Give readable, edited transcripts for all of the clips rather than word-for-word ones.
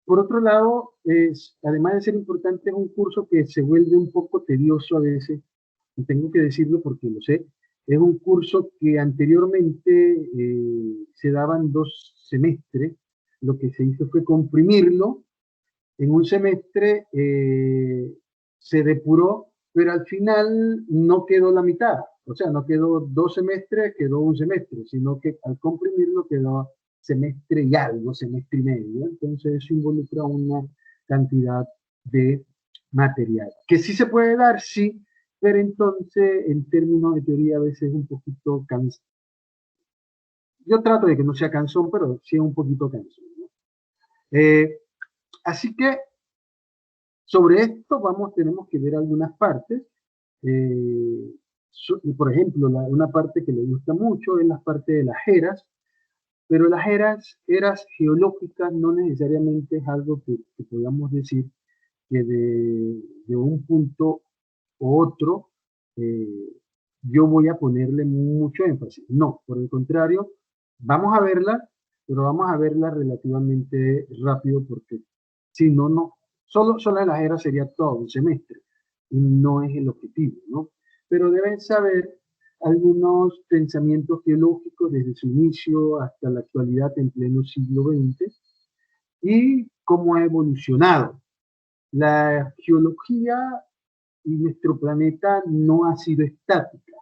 Por otro lado, además de ser importante, es un curso que se vuelve un poco tedioso a veces, y tengo que decirlo porque lo sé. Es un curso que anteriormente se daban 2 semestres. Lo que se hizo fue comprimirlo en un semestre, se depuró, pero al final no quedó la mitad. O sea, no quedó 2 semestres, quedó un semestre, sino que al comprimirlo quedó semestre y algo, semestre y medio. Entonces eso involucra una cantidad de material. Que sí se puede dar, sí, pero entonces en términos de teoría a veces es un poquito cansón. Yo trato de que no sea cansón, pero sí es un poquito cansón, ¿no? Así que sobre esto tenemos que ver algunas partes. Por ejemplo, una parte que le gusta mucho es la parte de las eras, pero las eras geológicas no necesariamente es algo que podamos decir que de un punto u otro eh, yo voy a ponerle mucho énfasis. No, por el contrario, vamos a verla, pero vamos a verla relativamente rápido porque si no, no, solo en las eras sería todo un semestre y no es el objetivo, ¿no? Pero deben saber algunos pensamientos geológicos desde su inicio hasta la actualidad en pleno siglo XX y cómo ha evolucionado. La geología y nuestro planeta no ha sido estática.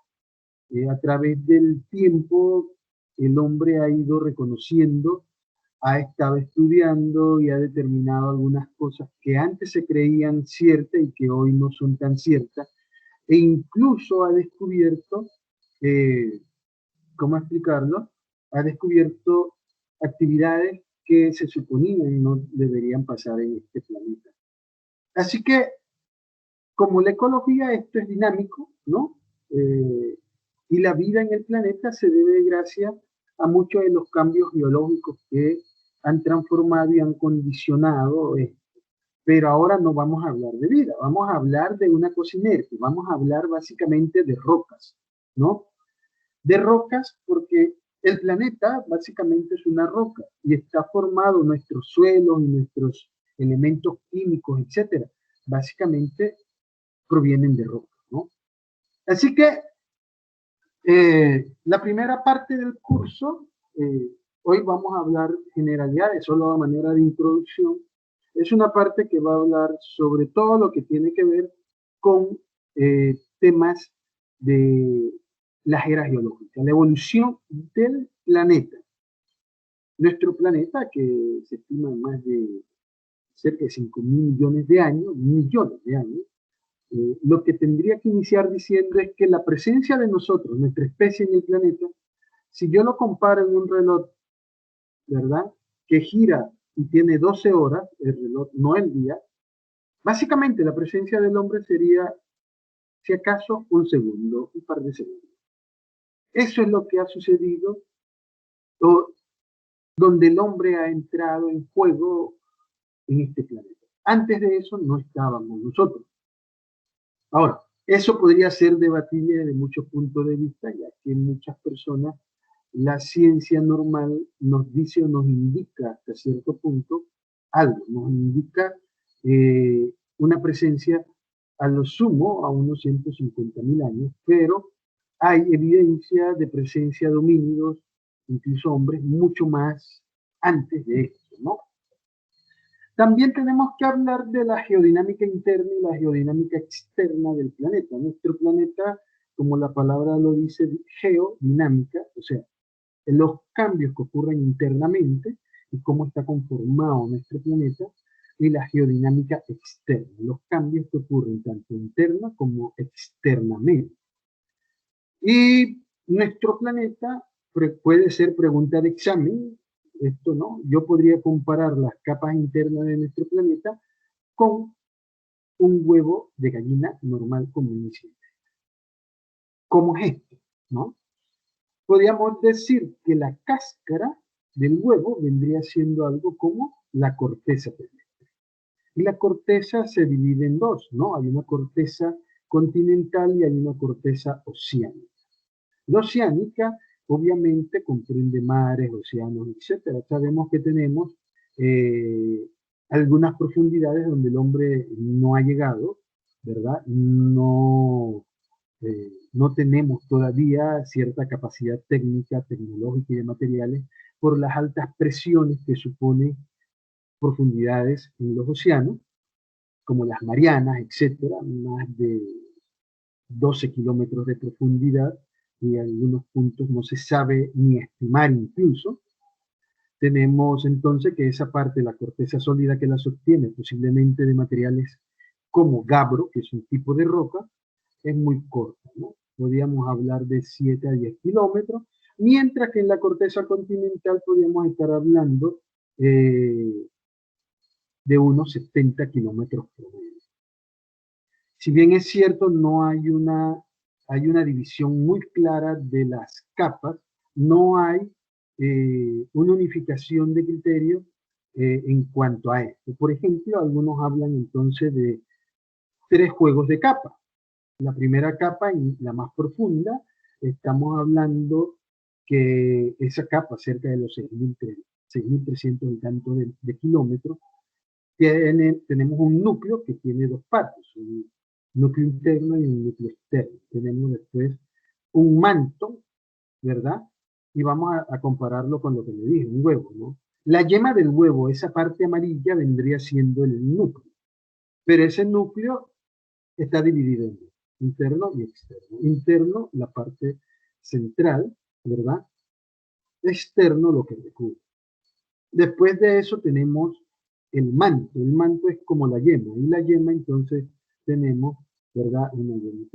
A través del tiempo, el hombre ha ido reconociendo, ha estado estudiando y ha determinado algunas cosas que antes se creían ciertas y que hoy no son tan ciertas, e incluso ha descubierto, eh, ¿cómo explicarlo? Ha descubierto actividades que se suponían no deberían pasar en este planeta. Así que como la ecología, esto es dinámico, ¿no? Y la vida en el planeta se debe gracias a muchos de los cambios biológicos que han transformado y han condicionado esto. Pero ahora no vamos a hablar de vida, vamos a hablar de una cosa inerte, vamos a hablar básicamente de rocas, ¿no? De rocas porque el planeta básicamente es una roca y está formado nuestros suelos y nuestros elementos químicos, etcétera. Básicamente provienen de roca, ¿no? Así que la primera parte del curso, hoy vamos a hablar generalidades, solo a manera de introducción, es una parte que va a hablar sobre todo lo que tiene que ver con temas de las eras geológicas, la evolución del planeta. Nuestro planeta, que se estima en más de cerca de 5.000 millones de años, lo que tendría que iniciar diciendo es que la presencia de nosotros, nuestra especie en el planeta, si yo lo comparo en un reloj, ¿verdad? Que gira y tiene 12 horas, el reloj, no el día, básicamente la presencia del hombre sería, si acaso, un segundo, un par de segundos. Eso es lo que ha sucedido, o, donde el hombre ha entrado en juego en este planeta. Antes de eso no estábamos nosotros. Ahora, eso podría ser debatible desde muchos puntos de vista, ya que muchas personas, la ciencia normal nos dice o nos indica hasta cierto punto algo, nos indica una presencia a lo sumo a unos 150.000 años, pero hay evidencia de presencia de homínidos, incluso hombres, mucho más antes de esto, ¿no? También tenemos que hablar de la geodinámica interna y la geodinámica externa del planeta. Nuestro planeta, como la palabra lo dice, geodinámica, o sea, los cambios que ocurren internamente y cómo está conformado nuestro planeta, y la geodinámica externa, los cambios que ocurren tanto interna como externamente. Y nuestro planeta puede ser pregunta de examen, esto no, yo podría comparar las capas internas de nuestro planeta con un huevo de gallina normal común y silvestre. ¿Cómo es esto? ¿No? Podríamos decir que la cáscara del huevo vendría siendo algo como la corteza terrestre. Y la corteza se divide en dos, ¿no? Hay una corteza continental y hay una corteza oceánica. La oceánica obviamente comprende mares, océanos, etcétera. Sabemos que tenemos eh, algunas profundidades donde el hombre no ha llegado, ¿verdad? No tenemos todavía cierta capacidad técnica, tecnológica y de materiales por las altas presiones que suponen profundidades en los océanos, como las Marianas, etcétera, más de 12 kilómetros de profundidad, y algunos puntos no se sabe ni estimar incluso. Tenemos entonces que esa parte, la corteza sólida que la sostiene, posiblemente de materiales como gabro, que es un tipo de roca, es muy corta, ¿no? Podríamos hablar de 7 a 10 kilómetros, mientras que en la corteza continental podríamos estar hablando de unos 70 kilómetros promedio. Si bien es cierto, no hay una división muy clara de las capas, no hay una unificación de criterios en cuanto a esto. Por ejemplo, algunos hablan entonces de 3 juegos de capa. La primera capa, y la más profunda, estamos hablando que esa capa, cerca de los 6.300 y tanto de kilómetros, tenemos un núcleo que tiene dos partes, un núcleo interno y un núcleo externo. Tenemos después un manto, ¿verdad? Y vamos a compararlo con lo que le dije, un huevo, ¿no? La yema del huevo, esa parte amarilla, vendría siendo el núcleo. Pero ese núcleo está dividido en dos, interno y externo. Interno, la parte central, ¿verdad? Externo, lo que recubre. Después de eso tenemos el manto. El manto es como la yema. Y la yema, entonces, tenemos, ¿verdad? Una yema.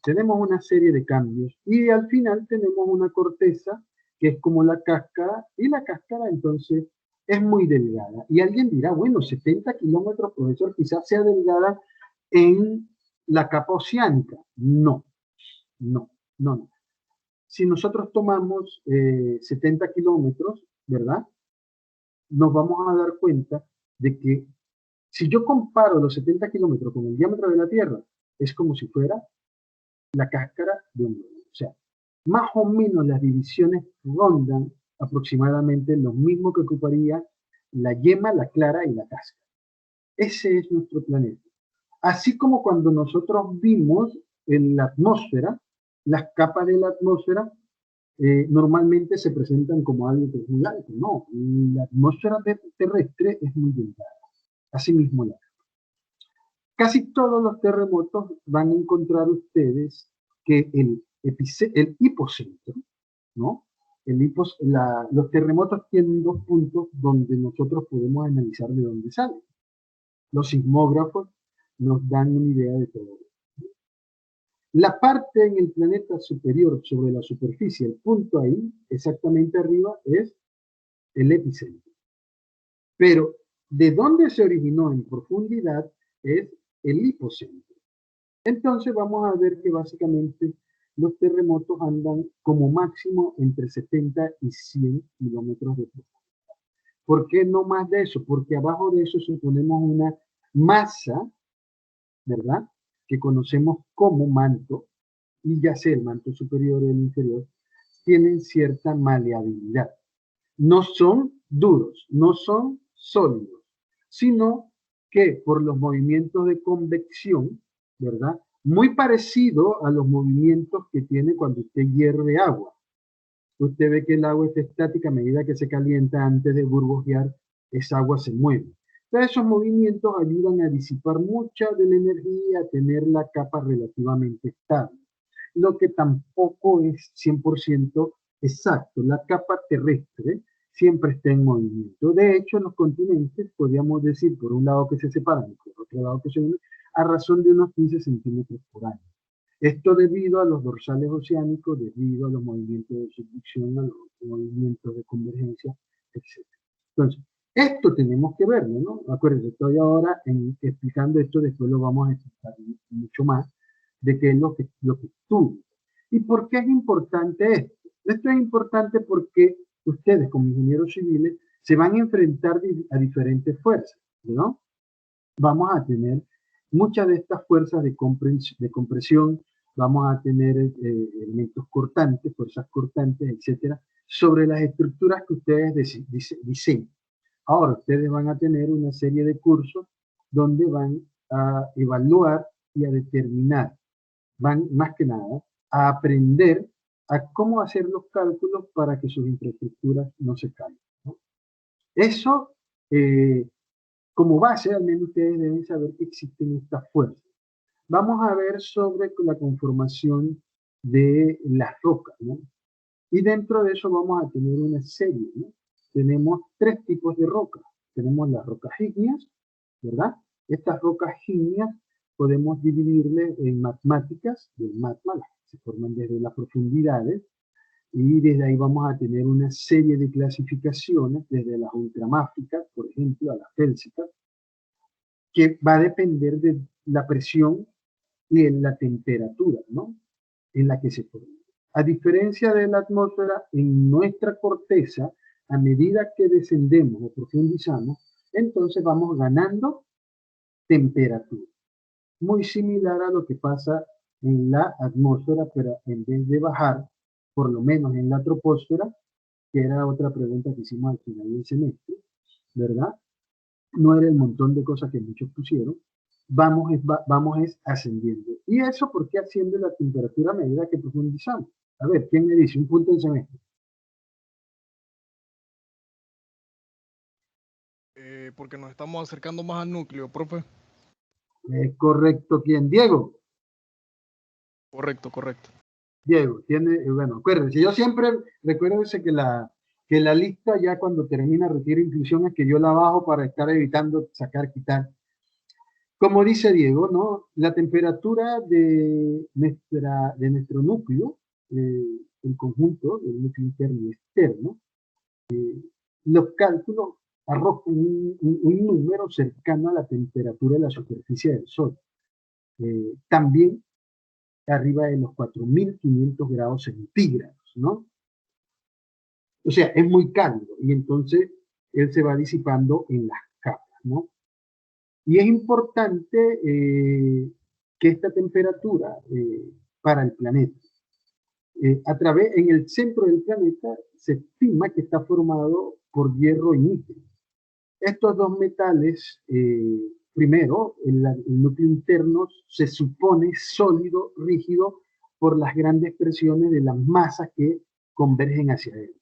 Tenemos una serie de cambios. Y al final tenemos una corteza que es como la cáscara. Y la cáscara, entonces, es muy delgada. Y alguien dirá, bueno, 70 kilómetros, profesor, quizás sea delgada en la capa oceánica. No, no, no. Si nosotros tomamos 70 kilómetros, ¿verdad? Nos vamos a dar cuenta de que si yo comparo los 70 kilómetros con el diámetro de la Tierra, es como si fuera la cáscara de un huevo. O sea, más o menos las divisiones rondan aproximadamente lo mismo que ocuparía la yema, la clara y la cáscara. Ese es nuestro planeta. Así como cuando nosotros vimos en la atmósfera, las capas de la atmósfera normalmente se presentan como algo que es muy alto. No, la atmósfera terrestre es muy delgada. Asimismo, casi todos los terremotos van a encontrar ustedes que el hipocentro, ¿no? Los terremotos tienen dos puntos donde nosotros podemos analizar de dónde salen. Los sismógrafos nos dan una idea de todo. La parte en el planeta superior sobre la superficie, el punto ahí, exactamente arriba, es el epicentro. Pero de dónde se originó en profundidad es el hipocentro. Entonces vamos a ver que básicamente los terremotos andan como máximo entre 70 y 100 kilómetros de profundidad. ¿Por qué no más de eso? Porque abajo de eso suponemos una masa, ¿verdad? Que conocemos como manto, y ya sea el manto superior o el inferior, tienen cierta maleabilidad. No son duros, no son sólidos, sino que por los movimientos de convección, ¿verdad? Muy parecido a los movimientos que tiene cuando usted hierve agua. Usted ve que el agua está estática a medida que se calienta antes de burbujear, esa agua se mueve. Entonces, esos movimientos ayudan a disipar mucha de la energía, a tener la capa relativamente estable. Lo que tampoco es 100% exacto. La capa terrestre siempre está en movimiento. De hecho, los continentes, podríamos decir, por un lado que se separan y por otro lado que se unen, a razón de unos 15 centímetros por año. Esto debido a los dorsales oceánicos, debido a los movimientos de subducción, a los movimientos de convergencia, etc. Entonces, esto tenemos que verlo, ¿no? Acuérdense, estoy ahora explicando esto, después lo vamos a explicar mucho más, de qué es lo que estudio. ¿Y por qué es importante esto? Esto es importante porque ustedes, como ingenieros civiles, se van a enfrentar a diferentes fuerzas, ¿no? Vamos a tener muchas de estas fuerzas de compresión, vamos a tener elementos cortantes, fuerzas cortantes, etcétera, sobre las estructuras que ustedes diseñan. Ahora ustedes van a tener una serie de cursos donde van a evaluar y a determinar, van más que nada a aprender a cómo hacer los cálculos para que sus infraestructuras no se caigan, ¿no? Eso, como base, al menos ustedes deben saber que existen estas fuerzas. Vamos a ver sobre la conformación de las rocas, ¿no? Y dentro de eso vamos a tener una serie, ¿no? Tenemos tres tipos de rocas. Tenemos las rocas ígneas, ¿verdad? Estas rocas ígneas podemos dividirle en magmáticas, del magma, las que se forman desde las profundidades, y desde ahí vamos a tener una serie de clasificaciones, desde las ultramáficas, por ejemplo, a las félsicas, que va a depender de la presión y en la temperatura, ¿no? En la que se forma. A diferencia de la atmósfera, en nuestra corteza, a medida que descendemos o profundizamos, entonces vamos ganando temperatura. Muy similar a lo que pasa en la atmósfera, pero en vez de bajar, por lo menos en la troposfera, que era otra pregunta que hicimos al final del semestre, ¿verdad? No era el montón de cosas que muchos pusieron, vamos ascendiendo. ¿Y eso por qué asciende la temperatura a medida que profundizamos? A ver, ¿quién me dice? Un punto del semestre. Porque nos estamos acercando más al núcleo, profe. Correcto, ¿quién? Diego. Correcto, correcto. Diego, tiene, bueno, acuérdense, yo siempre, recuérdense que la lista ya cuando termina retiro inclusión es que yo la bajo para estar evitando sacar, quitar. Como dice Diego, ¿no? La temperatura de nuestro núcleo, el conjunto del núcleo interno y externo, los cálculos arrojan un número cercano a la temperatura de la superficie del Sol. También arriba de los 4.500 grados centígrados, ¿no? O sea, es muy cálido y entonces él se va disipando en las capas, ¿no? Y es importante que esta temperatura para el planeta, en el centro del planeta se estima que está formado por hierro y níquel. Estos dos metales, primero, el núcleo interno se supone sólido, rígido, por las grandes presiones de las masas que convergen hacia él,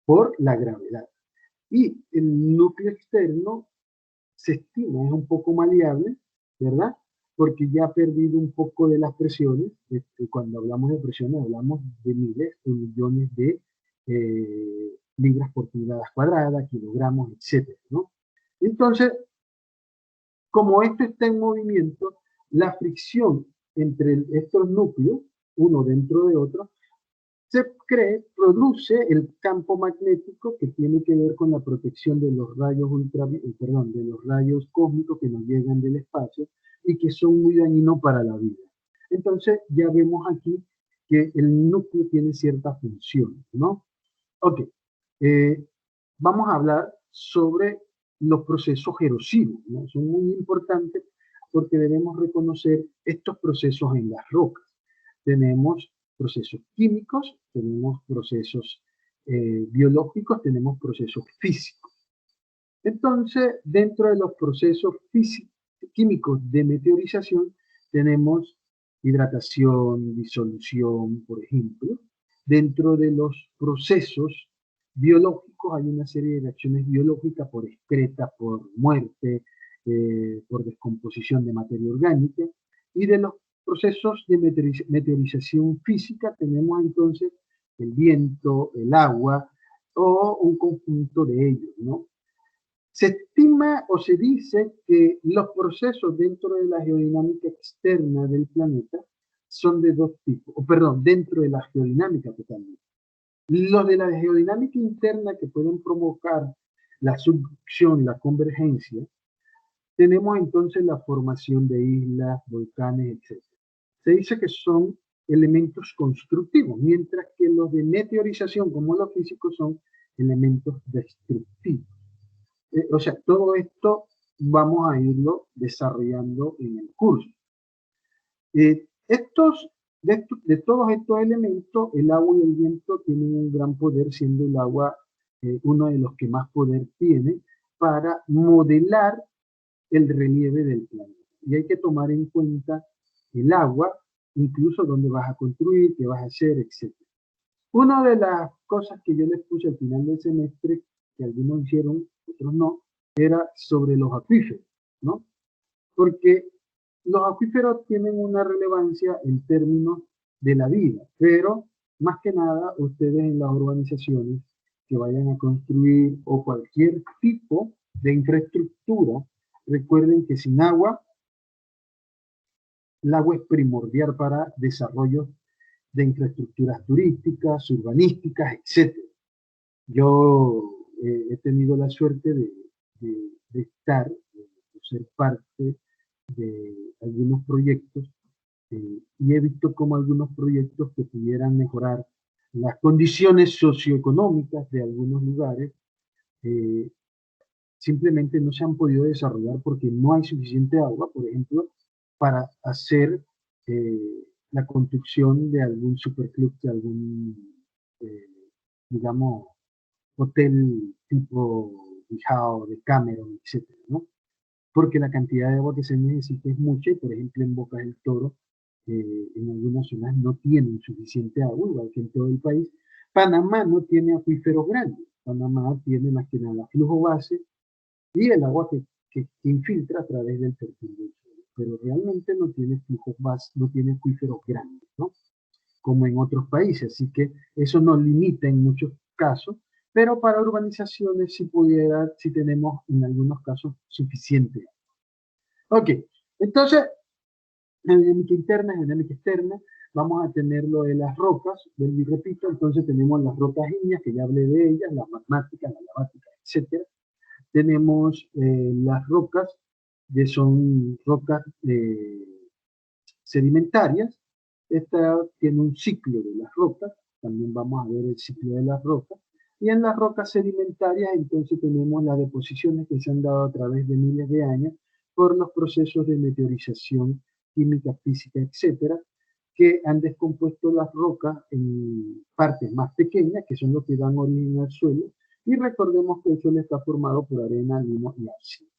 por la gravedad. Y el núcleo externo se estima, es un poco maleable, ¿verdad? Porque ya ha perdido un poco de las presiones. Cuando hablamos de presiones, hablamos de miles de millones de libras por pulgadas cuadradas, kilogramos, etcétera, ¿no? Entonces, como esto está en movimiento, la fricción entre estos núcleos, uno dentro de otro, produce el campo magnético que tiene que ver con la protección de los rayos de los rayos cósmicos que nos llegan del espacio y que son muy dañinos para la vida. Entonces ya vemos aquí que el núcleo tiene cierta función, ¿no? Ok, vamos a hablar sobre los procesos erosivos, ¿no? Son muy importantes porque debemos reconocer estos procesos en las rocas. Tenemos procesos químicos, tenemos procesos biológicos, tenemos procesos físicos. Entonces, dentro de los procesos químicos de meteorización, tenemos hidratación, disolución, por ejemplo. Dentro de los procesos biológicos hay una serie de reacciones biológicas por excreta, por muerte, por descomposición de materia orgánica. Y de los procesos de meteorización física tenemos entonces el viento, el agua o un conjunto de ellos, ¿no? Se estima o se dice que los procesos dentro de la geodinámica externa del planeta son de dos tipos, o perdón, dentro de la geodinámica totalmente. Los de la geodinámica interna que pueden provocar la subducción, la convergencia, tenemos entonces la formación de islas, volcanes, etc. Se dice que son elementos constructivos, mientras que los de meteorización, como los físicos, son elementos destructivos. O sea, todo esto vamos a irlo desarrollando en el curso. De todos estos elementos, el agua y el viento tienen un gran poder, siendo el agua uno de los que más poder tiene para modelar el relieve del planeta. Y hay que tomar en cuenta el agua, incluso dónde vas a construir, qué vas a hacer, etc. Una de las cosas que yo les puse al final del semestre, que algunos hicieron, otros no, era sobre los acuíferos, ¿no? Porque los acuíferos tienen una relevancia en términos de la vida, pero más que nada ustedes en las urbanizaciones que vayan a construir o cualquier tipo de infraestructura, recuerden que sin agua, el agua es primordial para desarrollo de infraestructuras turísticas, urbanísticas, etc. Yo he tenido la suerte de estar, de ser parte de algunos proyectos y he visto cómo algunos proyectos que pudieran mejorar las condiciones socioeconómicas de algunos lugares eh, simplemente no se han podido desarrollar porque no hay suficiente agua, por ejemplo, para hacer la construcción de algún superclub, de algún, eh, digamos, hotel tipo Bijao, de Cameron, etcétera, ¿no? Porque la cantidad de agua que se necesita es mucha y, por ejemplo, en Boca del Toro, en algunas zonas no tienen suficiente agua, igual que en todo el país. Panamá no tiene acuíferos grandes. Panamá tiene más que nada flujo base y el agua que infiltra a través del perfil del suelo. Pero realmente no tiene flujos base, no tiene acuíferos grandes, ¿no? Como en otros países. Así que eso nos limita en muchos casos, pero para urbanizaciones si pudiera, si tenemos en algunos casos suficiente. Ok, entonces, en dinámica interna, en dinámica externa, vamos a tener lo de las rocas, vuelvo y repito, entonces tenemos las rocas ígneas, que ya hablé de ellas, las magmáticas, las laváticas, etcétera. Tenemos las rocas, que son rocas sedimentarias. Esta tiene un ciclo de las rocas, también vamos a ver el ciclo de las rocas. Y en las rocas sedimentarias entonces tenemos las deposiciones que se han dado a través de miles de años por los procesos de meteorización química, física, etcétera, que han descompuesto las rocas en partes más pequeñas, que son los que dan origen al suelo, y recordemos que el suelo está formado por arena, limo y ácido.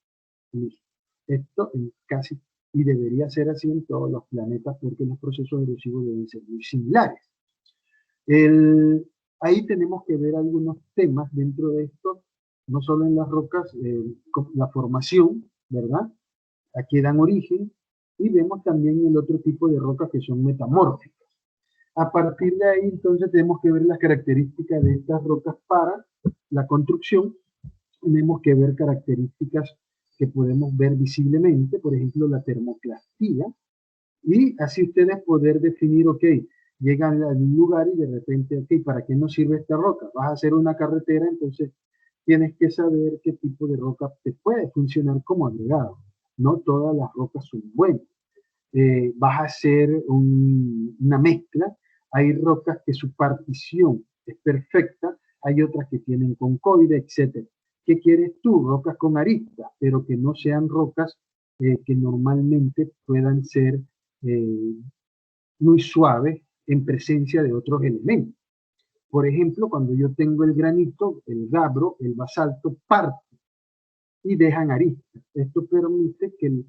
Esto en casi, y debería ser así en todos los planetas, porque los procesos erosivos deben ser muy similares. El, ahí tenemos que ver algunos temas dentro de esto, no solo en las rocas, la formación, ¿verdad? A qué dan origen, y vemos también el otro tipo de rocas que son metamórficas. A partir de ahí, entonces, tenemos que ver las características de estas rocas para la construcción. Tenemos que ver características que podemos ver visiblemente, por ejemplo, la termoclastía, y así ustedes poder definir, ok, llegan a un lugar y de repente, ok, ¿para qué nos sirve esta roca? Vas a hacer una carretera, entonces tienes que saber qué tipo de roca te puede funcionar como agregado. No todas las rocas son buenas. Vas a hacer una mezcla. Hay rocas que su partición es perfecta, hay otras que tienen concoide, etc. ¿Qué quieres tú? Rocas con aristas, pero que no sean rocas que normalmente puedan ser eh, muy suaves en presencia de otros elementos. Por ejemplo, cuando yo tengo el granito, el gabbro, el basalto, parte y dejan aristas. Esto permite que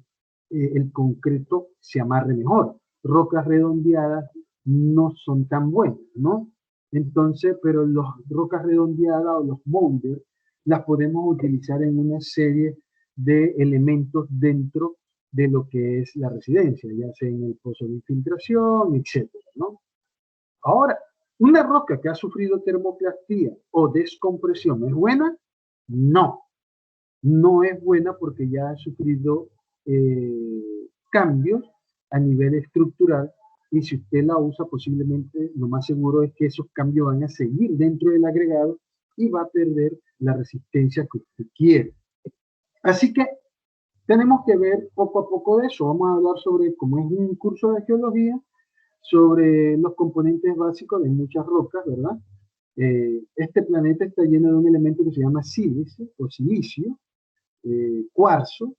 el concreto se amarre mejor. Rocas redondeadas no son tan buenas, ¿no? Entonces, pero las rocas redondeadas o los boulders las podemos utilizar en una serie de elementos dentro de lo que es la residencia, ya sea en el pozo de infiltración, etcétera, ¿no? Ahora, una roca que ha sufrido termoclastía o descompresión, ¿es buena? No, no es buena porque ya ha sufrido cambios a nivel estructural y si usted la usa posiblemente lo más seguro es que esos cambios van a seguir dentro del agregado y va a perder la resistencia que usted quiere. Así que tenemos que ver poco a poco de eso. Vamos a hablar sobre, como es un curso de geología, sobre los componentes básicos de muchas rocas, ¿verdad? Este planeta está lleno de un elemento que se llama sílice o silicio, cuarzo,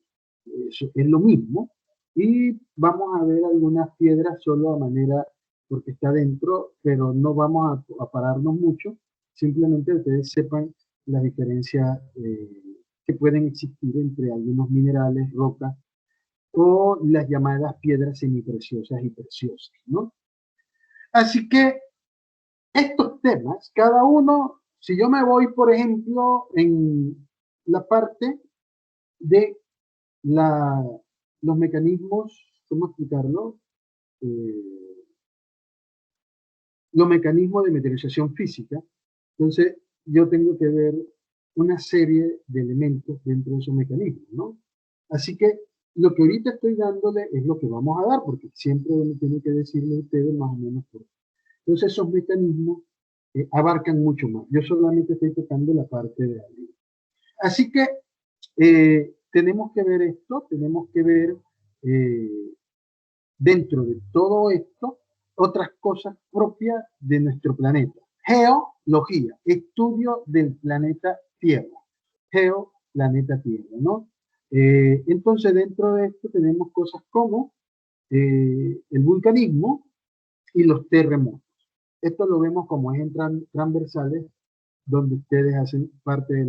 es lo mismo, y vamos a ver algunas piedras solo a manera, porque está dentro, pero no vamos a pararnos mucho, simplemente ustedes sepan las diferencias que pueden existir entre algunos minerales, rocas, o las llamadas piedras semipreciosas y preciosas, ¿no? Así que estos temas, cada uno, si yo me voy, por ejemplo, en la parte de la, los mecanismos, ¿cómo explicarlo? Los mecanismos de materialización física, entonces yo tengo que ver una serie de elementos dentro de esos mecanismos, ¿no? Así que lo que ahorita estoy dándole es lo que vamos a dar, porque siempre uno tiene que decirle a ustedes más o menos por qué. Entonces esos mecanismos abarcan mucho más. Yo solamente estoy tocando la parte de arriba. Así que tenemos que ver esto, tenemos que ver dentro de todo esto otras cosas propias de nuestro planeta. Geología, estudio del planeta Tierra. Planeta Tierra, ¿no? Entonces, dentro de esto tenemos cosas como el vulcanismo y los terremotos. Esto lo vemos como ejes transversales donde ustedes hacen parte de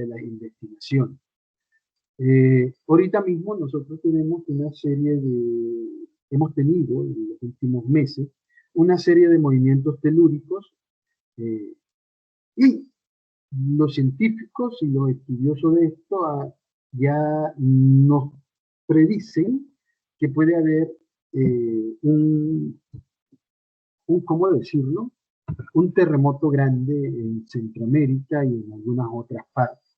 la investigación. Ahorita mismo nosotros tenemos una serie de, hemos tenido en los últimos meses, una serie de movimientos telúricos y los científicos y los estudiosos de esto ya nos predicen que puede haber ¿cómo decirlo? Un terremoto grande en Centroamérica y en algunas otras partes.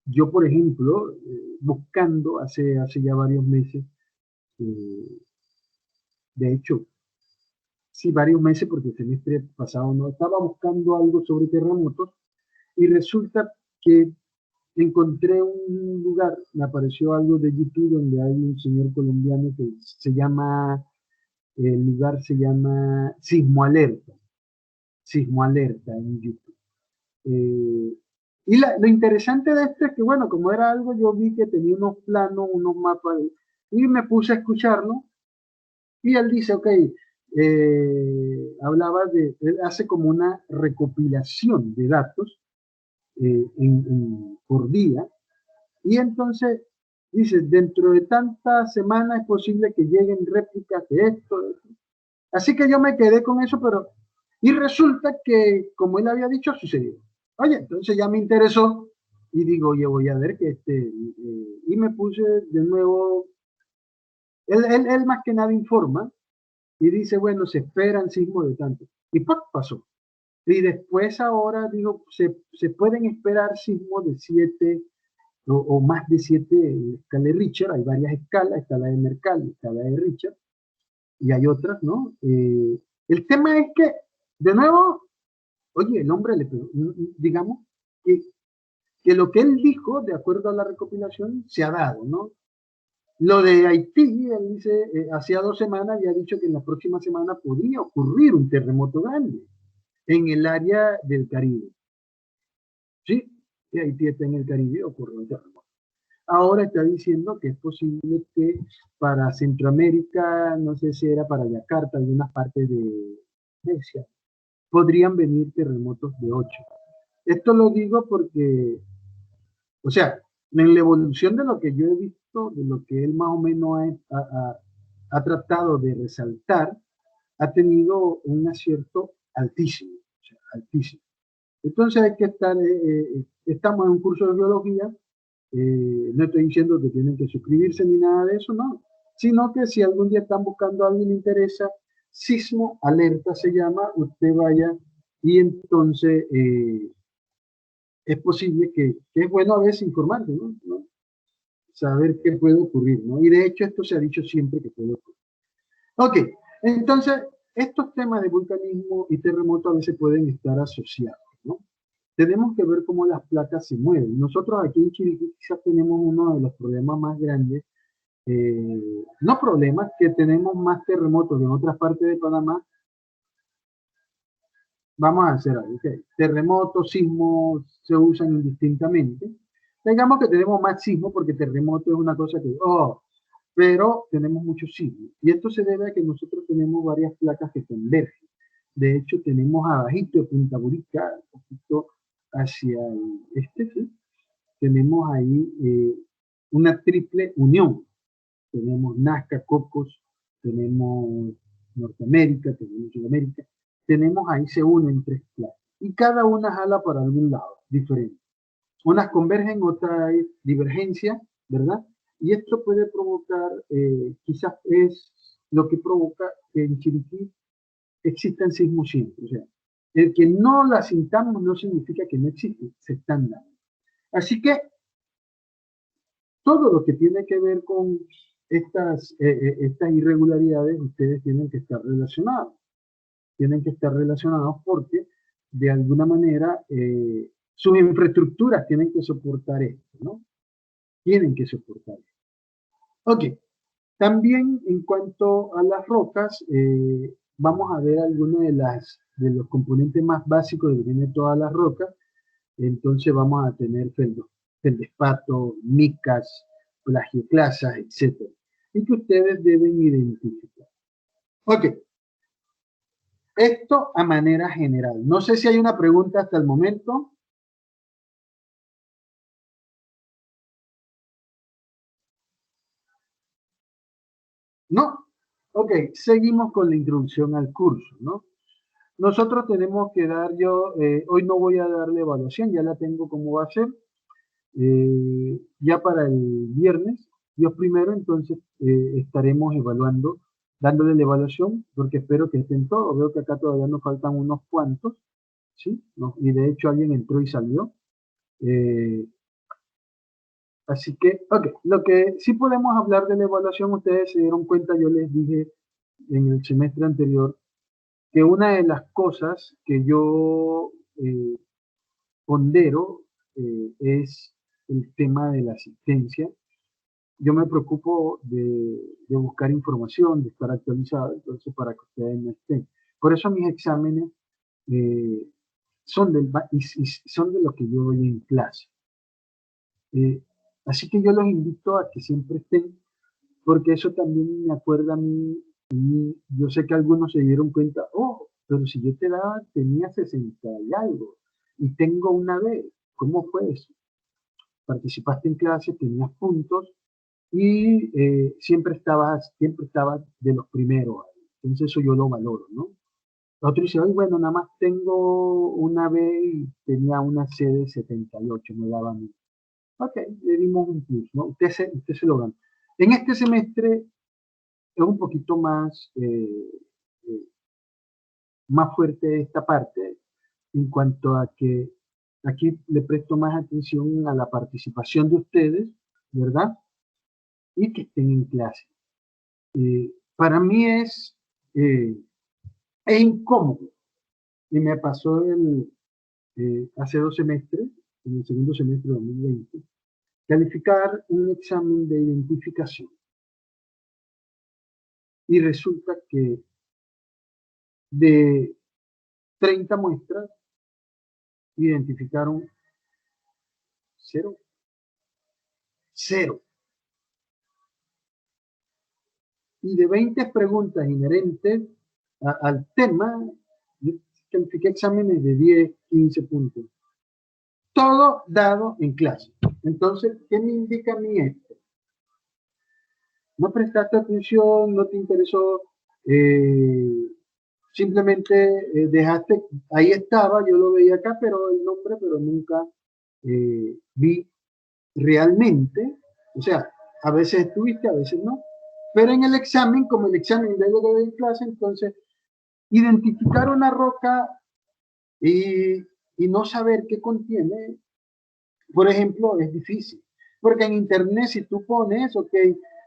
Yo, por ejemplo, buscando hace ya varios meses, de hecho, sí, varios meses, porque el semestre pasado no, estaba buscando algo sobre terremotos y resulta que encontré un lugar, me apareció algo de YouTube donde hay un señor colombiano que se llama, el lugar se llama Sismo Alerta en YouTube. Y lo interesante de esto es que, bueno, como era algo, yo vi que tenía unos planos, unos mapas, y me puse a escucharlo, y él dice, ok, hablaba de, él hace como una recopilación de datos por día, y entonces dice, dentro de tantas semanas es posible que lleguen réplicas de esto, de esto. Así que yo me quedé con eso, pero, y resulta que, como él había dicho, sucedió. Oye, entonces ya me interesó y digo, oye, voy a ver que y me puse de nuevo, él más que nada informa y dice, bueno, se esperan sismos de tanto. Y ¡pum! Pasó. Y después ahora digo, se pueden esperar sismos de 7 o más de 7 escala de Richter, hay varias escalas, escala de Mercalli, escala de Richter, y hay otras, ¿no? El tema es que, de nuevo, oye, el hombre le pegó, digamos, que lo que él dijo, de acuerdo a la recopilación, se ha dado, ¿no? Lo de Haití, él dice, hacía 2 semanas ya ha dicho que en la próxima semana podría ocurrir un terremoto grande en el área del Caribe. Sí, que Haití está en el Caribe, ocurrió un terremoto. Ahora está diciendo que es posible que para Centroamérica, no sé si era para Yakarta, algunas partes de Asia, podrían venir terremotos de 8. Esto lo digo porque, o sea, en la evolución de lo que yo he visto, de lo que él más o menos ha tratado de resaltar, ha tenido un acierto altísimo, o sea, altísimo. Entonces hay que estar, estamos en un curso de biología, no estoy diciendo que tienen que suscribirse ni nada de eso, no, sino que si algún día están buscando a alguien le interesa, Sismo Alerta se llama, usted vaya y entonces es posible que es bueno a veces informarse, ¿no? Saber qué puede ocurrir, ¿no? Y de hecho esto se ha dicho siempre que puede ocurrir. Ok, entonces estos temas de vulcanismo y terremoto a veces pueden estar asociados, ¿no? Tenemos que ver cómo las placas se mueven. Nosotros aquí en Chiriquí quizás tenemos uno de los problemas más grandes, no problemas, que tenemos más terremotos que en otras partes de Panamá. Vamos a hacer algo, okay. Terremotos, sismos se usan indistintamente. Digamos que tenemos más sismos porque terremoto es una cosa que, pero tenemos muchos sismos. Y esto se debe a que nosotros tenemos varias placas que convergen. De hecho, tenemos abajito de Punta Burica, un poquito hacia el este, ¿sí? Tenemos ahí una triple unión. Tenemos Nazca, Cocos, tenemos Norteamérica, tenemos Sudamérica. Tenemos ahí se unen tres clases. Y cada una jala para algún lado, diferente. Unas convergen, otras hay divergencia, ¿verdad? Y esto puede provocar, quizás es lo que provoca que en Chiriquí existan sismos siempre. O sea, el que no la sintamos no significa que no existe, se están dando. Así que todo lo que tiene que ver con estas irregularidades, ustedes tienen que estar relacionados. Tienen que estar relacionados porque, de alguna manera, sus infraestructuras tienen que soportar esto, ¿no? Tienen que soportar esto. Ok. También en cuanto a las rocas, vamos a ver algunos de los componentes más básicos que tienen todas las rocas. Entonces vamos a tener feldespato, micas, plagioclasas, etc. Y que ustedes deben identificar. Ok, esto a manera general. No sé si hay una pregunta hasta el momento. No. Ok, seguimos con la introducción al curso, ¿no? Nosotros tenemos que hoy no voy a darle evaluación, ya la tengo como va a ser. Ya para el viernes, Dios primero, entonces estaremos evaluando, dándole la evaluación, porque espero que estén todos. Veo que acá todavía nos faltan unos cuantos, ¿sí? ¿No? Y de hecho alguien entró y salió. Eh, Así que, ok, lo que sí podemos hablar de la evaluación, ustedes se dieron cuenta, yo les dije en el semestre anterior, que una de las cosas que yo pondero es el tema de la asistencia. Yo me preocupo de buscar información, de estar actualizado, entonces para que ustedes no estén. Por eso mis exámenes eh, son de lo que yo doy en clase. Eh, Así que yo los invito a que siempre estén, porque eso también me acuerda a mí, y yo sé que algunos se dieron cuenta, oh, pero si yo te daba, tenía 60 y algo, y tengo una vez, ¿cómo fue eso? Participaste en clase, tenías puntos, y siempre estabas de los primeros. Entonces eso yo lo valoro, ¿no? Otro dice, ay, bueno, nada más tengo una B y tenía una C de 78, me daba a mí. Ok, le dimos un plus, ¿no? Usted se lo ganó. En este semestre es un poquito eh, más fuerte esta parte en cuanto a que aquí le presto más atención a la participación de ustedes, ¿verdad? Y que estén en clase. Para mí eh, es incómodo y me pasó hace 2 semestres, en el segundo semestre de 2020, calificar un examen de identificación y resulta que de 30 muestras identificaron cero, cero. Y de 20 preguntas inherentes al tema, yo califiqué exámenes de 10, 15 puntos. Todo dado en clase. Entonces, ¿qué me indica a mí esto? No prestaste atención, no te interesó, eh, simplemente dejaste, ahí estaba, yo lo veía acá, pero el nombre, pero nunca vi realmente, o sea, a veces estuviste, a veces no, pero en el examen, como el examen de lo que doy en clase, entonces, identificar una roca y, y no saber qué contiene, por ejemplo, es difícil. Porque en internet, si tú pones, ok,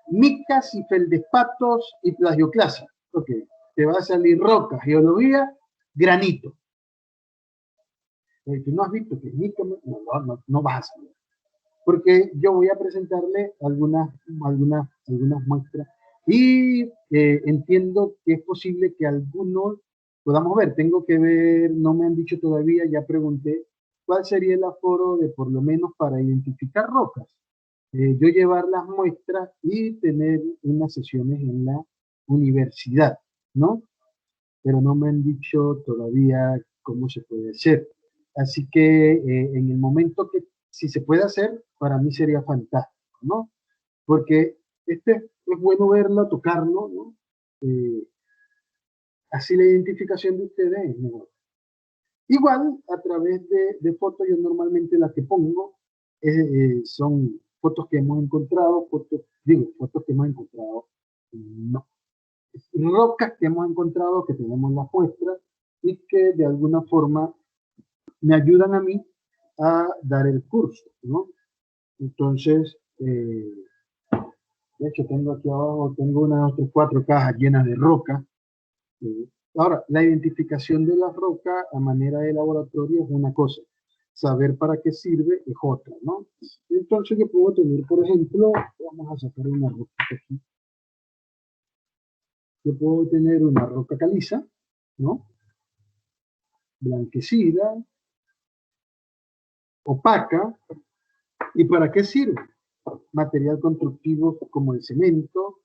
micas y feldespatos y plagioclasa, ok, te va a salir roca, geología, granito. Tú no has visto que es mica, no vas a saber. Porque yo voy a presentarle algunas muestras y entiendo que es posible que algunos podamos ver. Tengo que ver, no me han dicho todavía, ya pregunté cuál sería el aforo de por lo menos para identificar rocas. Yo llevar las muestras y tener unas sesiones en la universidad, ¿no? pero no me han dicho todavía cómo se puede hacer. Así que en el momento que si se puede hacer, para mí sería fantástico, ¿no? Porque es bueno verlo, tocarlo, ¿no? Eh, Así la identificación de ustedes es mejor. Igual, a través de fotos, yo normalmente las que pongo son fotos que hemos encontrado, fotos que hemos encontrado, no, rocas que hemos encontrado, que tenemos las muestras y que de alguna forma me ayudan a mí a dar el curso, ¿no? Entonces, de hecho, tengo aquí abajo, tengo unas otras 4 cajas llenas de rocas. Ahora, la identificación de la roca a manera de laboratorio es una cosa, saber para qué sirve es otra, ¿no? Entonces yo puedo tener, por ejemplo, vamos a sacar una roca aquí. Yo puedo tener una roca caliza, ¿no? Blanquecida, opaca, ¿y para qué sirve? Material constructivo como el cemento,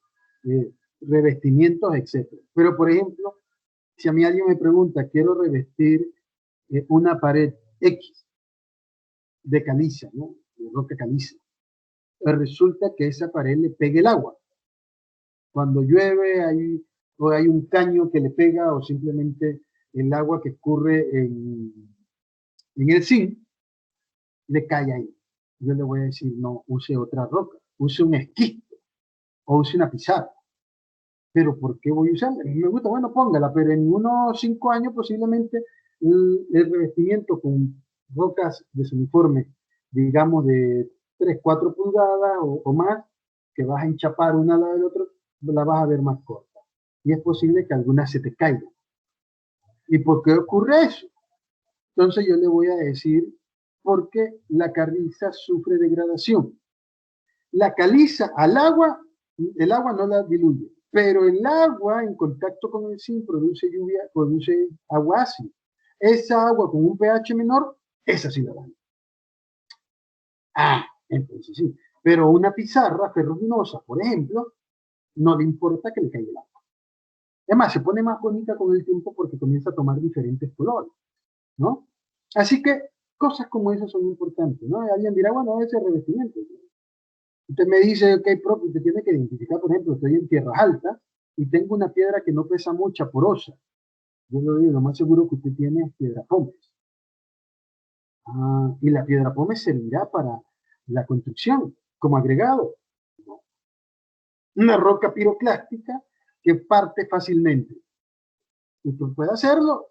revestimientos, etc. Pero, por ejemplo, si a mí alguien me pregunta, quiero revestir una pared X de caliza, ¿no? De roca caliza. Resulta que esa pared le pegue el agua. Cuando llueve o hay un caño que le pega o simplemente el agua que escurre en el zinc le cae ahí. Yo le voy a decir, no, use otra roca, use un esquisto o use una pizarra. Pero ¿por qué voy a usarla? A mí me gusta, bueno, póngala, pero en unos 5 años posiblemente el revestimiento con rocas de uniforme, digamos de 3 4 pulgadas o más, que vas a enchapar una a la del otro, la vas a ver más corta. Y es posible que algunas se te caigan. ¿Y por qué ocurre eso? Entonces yo le voy a decir, porque la caliza sufre degradación. La caliza al agua, el agua no la diluye, pero el agua en contacto con el zinc produce lluvia, produce agua ácida. Esa agua con un pH menor, esa sí la daña. Entonces sí. Pero una pizarra ferruginosa, por ejemplo, no le importa que le caiga el agua. Además, se pone más bonita con el tiempo porque comienza a tomar diferentes colores, ¿no? Así que cosas como esas son importantes, ¿no? Alguien dirá, bueno, ese revestimiento. Usted me dice, ok, propio, usted tiene que identificar, por ejemplo, estoy en tierras altas y tengo una piedra que no pesa mucha, porosa. Yo le digo, lo más seguro que usted tiene es piedra pómez. Y la piedra pómez servirá para la construcción como agregado. Una roca piroclástica que parte fácilmente. Usted puede hacerlo,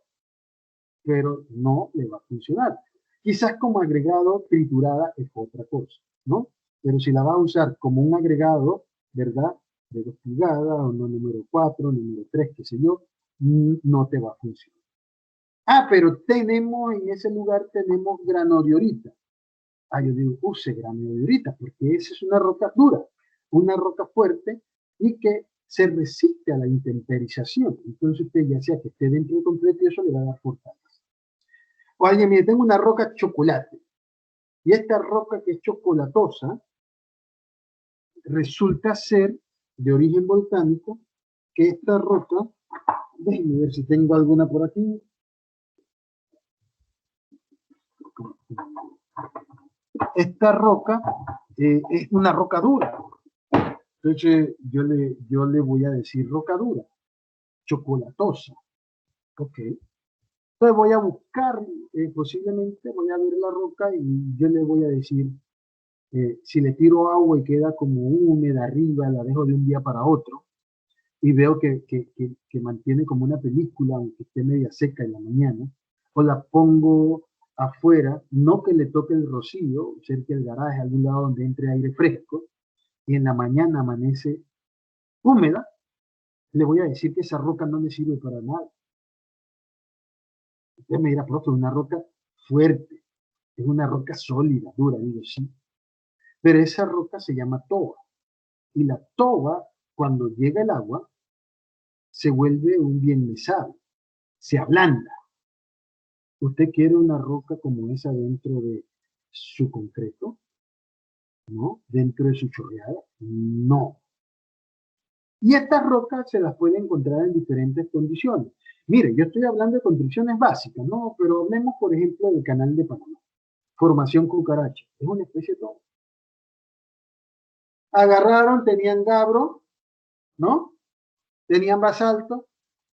pero no le va a funcionar. Quizás como agregado triturada es otra cosa, ¿no? Pero si la va a usar como un agregado, ¿verdad? De 2 pulgadas, o no número 4, número 3, qué sé yo, no te va a funcionar. Pero tenemos, en ese lugar tenemos granodiorita. Yo digo, use granodiorita, porque esa es una roca dura, una roca fuerte y que se resiste a la intemperización. Entonces usted ya sea que esté dentro de concreto y eso le va a dar fortaleza. O alguien, mire, tengo una roca chocolate. Y esta roca que es chocolatosa resulta ser de origen volcánico, que esta roca, déjenme ver si tengo alguna por aquí. Esta roca es una roca dura. Entonces yo le voy a decir roca dura, chocolatosa. Ok. Entonces voy a buscar, posiblemente voy a ver la roca y yo le voy a decir, si le tiro agua y queda como húmeda arriba, la dejo de un día para otro y veo que mantiene como una película, aunque esté media seca en la mañana, o la pongo afuera, no que le toque el rocío, cerca del garaje, algún lado donde entre aire fresco, y en la mañana amanece húmeda, le voy a decir que esa roca no me sirve para nada. Usted me dirá, profe, una roca fuerte, es una roca sólida, dura, digo, sí. Pero esa roca se llama toba. Y la toba, cuando llega el agua, se vuelve un bien mesado, se ablanda. ¿Usted quiere una roca como esa dentro de su concreto? ¿No? ¿Dentro de su chorreada? No. Y estas rocas se las puede encontrar en diferentes condiciones. Mire, yo estoy hablando de construcciones básicas, ¿no? Pero hablemos, por ejemplo, del Canal de Panamá. Formación Cucaracha. Es una especie de todo. Agarraron, tenían gabro, ¿no? Tenían basalto.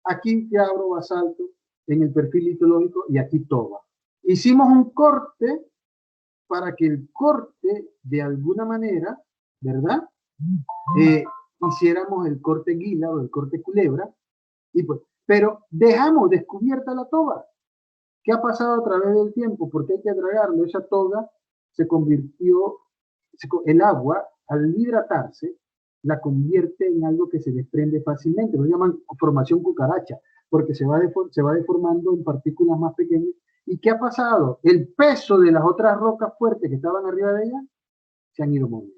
Aquí gabro, basalto, en el perfil litológico, y aquí toba. Hicimos un corte para que el corte, de alguna manera, ¿verdad? Hiciéramos el corte Guila o el corte Culebra, y pues, pero dejamos descubierta la toba. ¿Qué ha pasado a través del tiempo? Porque hay que tragarlo. Esa toga se convirtió, el agua, al hidratarse, la convierte en algo que se desprende fácilmente. Lo llaman formación cucaracha, porque se va deformando en partículas más pequeñas. ¿Y qué ha pasado? El peso de las otras rocas fuertes que estaban arriba de ella se han ido moviendo.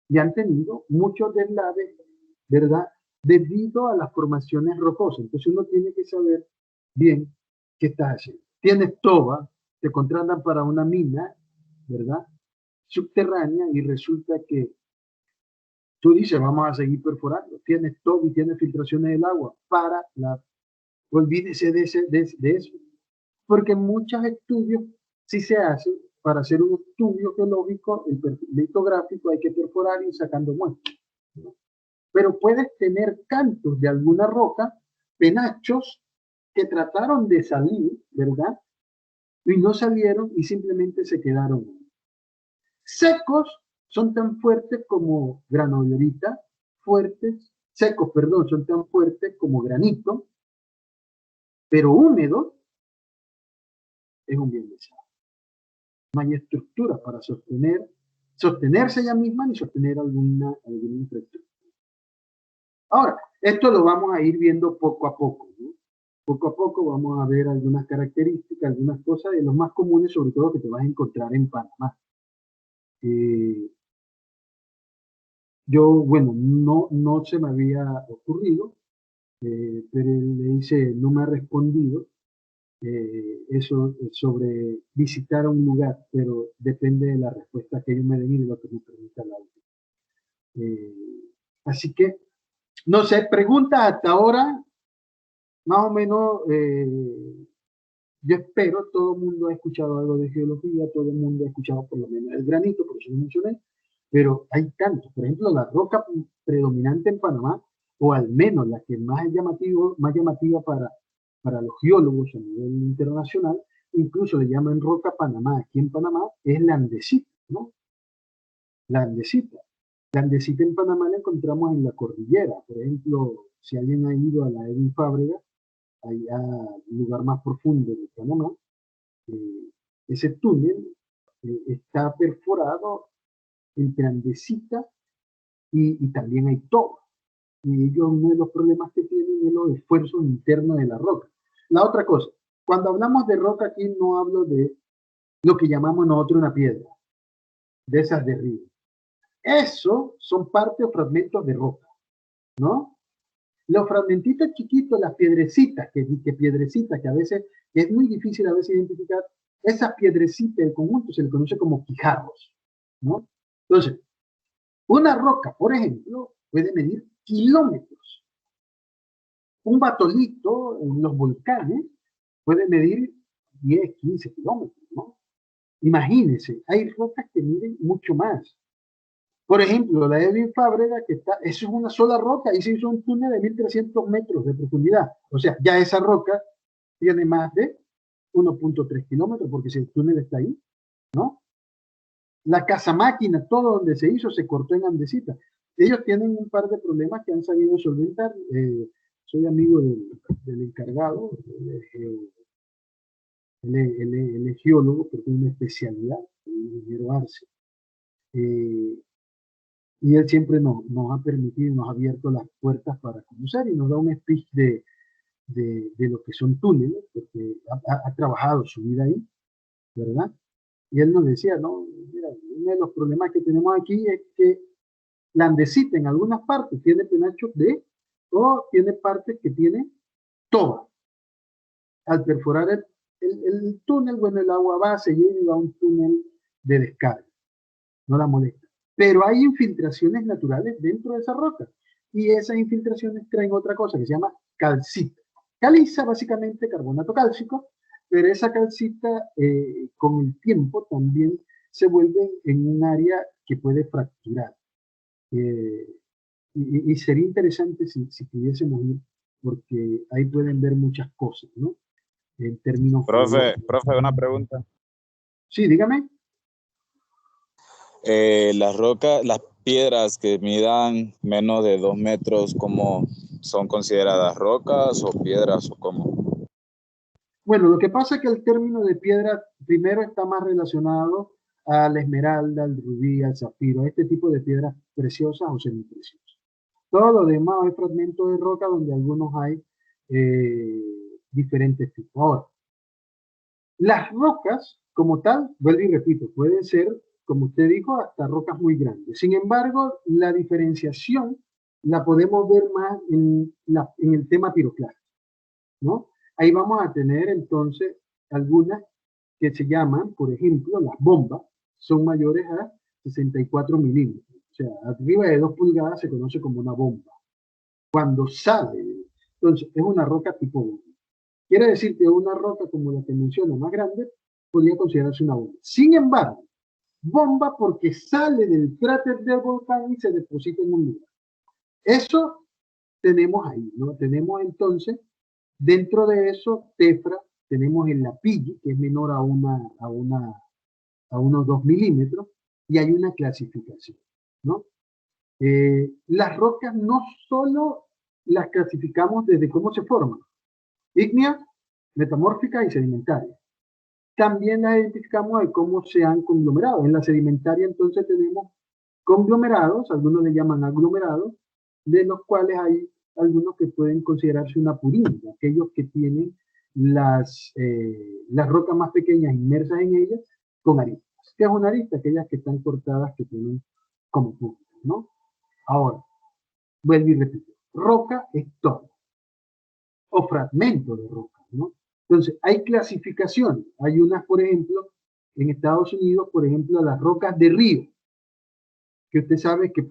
Y han tenido muchos deslaves, ¿verdad? Debido a las formaciones rocosas. Entonces uno tiene que saber bien qué estás haciendo. Tienes toba, te contratan para una mina, ¿verdad? Subterránea, y resulta que tú dices, vamos a seguir perforando. Tienes toba y tienes filtraciones del agua para la... Olvídese de eso. Porque muchos estudios sí se hacen. Para hacer un estudio geológico, el perfil litográfico, hay que perforar y sacando muestras, ¿no? Pero puedes tener cantos de alguna roca, penachos, que trataron de salir, ¿verdad? Y no salieron y simplemente se quedaron secos. Son tan fuertes como granodiorita, secos, perdón, son tan fuertes como granito, pero húmedo es un bien deseado. No hay estructura para sostenerse ella misma ni sostener alguna infraestructura. Ahora, esto lo vamos a ir viendo poco a poco, ¿no? Poco a poco vamos a ver algunas características, algunas cosas de los más comunes, sobre todo que te vas a encontrar en Panamá. Yo, bueno, no se me había ocurrido, pero le dice, no me ha respondido eso sobre visitar un lugar, pero depende de la respuesta que ellos me den y de lo que me permita la audio. Así que, no sé, pregunta hasta ahora, más o menos, yo espero, todo el mundo ha escuchado algo de geología, todo el mundo ha escuchado por lo menos el granito, por eso lo mencioné, pero hay tantos. Por ejemplo, la roca predominante en Panamá, o al menos la que más es más llamativa para los geólogos a nivel internacional, incluso le llaman roca Panamá. Aquí en Panamá es la andesita, ¿no? La andesita. La andesita en Panamá la encontramos en la cordillera. Por ejemplo, si alguien ha ido a la Edwin Fábrega, allá, el lugar más profundo de Panamá, ese túnel está perforado entre andesita y también hay toba. Y ellos, uno de los problemas que tienen es los esfuerzos internos de la roca. La otra cosa, cuando hablamos de roca aquí no hablo de lo que llamamos nosotros una piedra, de esas de río. Eso son parte o fragmentos de roca, ¿no? Los fragmentitos chiquitos, las piedrecitas, que a veces es muy difícil a veces identificar, esas piedrecitas del conjunto se le conoce como quijarros, ¿no? Entonces, una roca, por ejemplo, puede medir kilómetros. Un batolito en los volcanes puede medir 10, 15 kilómetros, ¿no? Imagínense, hay rocas que miden mucho más. Por ejemplo, la Edwin Fábrega, eso es una sola roca, y se hizo un túnel de 1300 metros de profundidad. O sea, ya esa roca tiene más de 1.3 kilómetros, porque si el túnel está ahí, ¿no? La casa máquina, todo donde se hizo, se cortó en andesita. Ellos tienen un par de problemas que han sabido solventar. Soy amigo del encargado, él es geólogo, pero tiene una especialidad, el ingeniero Arce. Y él siempre nos ha permitido, nos ha abierto las puertas para conocer y nos da un speech de lo que son túneles, porque ha trabajado su vida ahí, ¿verdad? Y él nos decía, no, mira, uno de los problemas que tenemos aquí es que la andesita en algunas partes tiene penachos o tiene partes que tiene toba. Al perforar el túnel, bueno, el agua va, se lleva a un túnel de descarga, no la molesta. Pero hay infiltraciones naturales dentro de esa roca, y esas infiltraciones traen otra cosa que se llama calcita. caliza, básicamente carbonato cálcico, pero esa calcita con el tiempo también se vuelve en un área que puede fracturar. Y sería interesante si pudiésemos ir, porque ahí pueden ver muchas cosas, ¿no? En términos geológicos. Profe, una pregunta. Sí, dígame. Las rocas, las piedras que midan menos de 2 metros, ¿cómo son consideradas rocas o piedras o cómo? Bueno, lo que pasa es que el término de piedra primero está más relacionado a la esmeralda, al rubí, al zafiro, a este tipo de piedras preciosas o semipreciosas. Todo lo demás es fragmentos de roca donde algunos hay diferentes tipos. Ahora, las rocas como tal, vuelvo y repito, pueden ser, como usted dijo, hasta rocas muy grandes. Sin embargo, la diferenciación la podemos ver más en el tema piroclástico, ¿no? Ahí vamos a tener entonces algunas que se llaman, por ejemplo, las bombas, son mayores a 64 milímetros. O sea, arriba de 2 pulgadas se conoce como una bomba. Cuando sale, entonces es una roca tipo bomba. Quiere decir que una roca como la que menciono más grande podría considerarse una bomba. Sin embargo, bomba porque sale del cráter del volcán y se deposita en un lugar. Eso tenemos ahí, ¿no? Tenemos entonces, dentro de eso, tefra, tenemos el lapilli, que es menor a unos 2 milímetros, y hay una clasificación, ¿no? Las rocas no solo las clasificamos desde cómo se forman, ígnea, metamórfica y sedimentaria. También las identificamos de cómo se han conglomerado. En la sedimentaria entonces tenemos conglomerados, algunos le llaman aglomerados, de los cuales hay algunos que pueden considerarse una purínica, aquellos que tienen las rocas más pequeñas inmersas en ellas con aristas. ¿Qué es una arista? Aquellas que están cortadas, que tienen como puntos, ¿no? Ahora, vuelvo y repito, roca es todo, o fragmento de roca, ¿no? Entonces, hay clasificaciones. Hay unas, por ejemplo, en Estados Unidos, por ejemplo, las rocas de río, que usted sabe que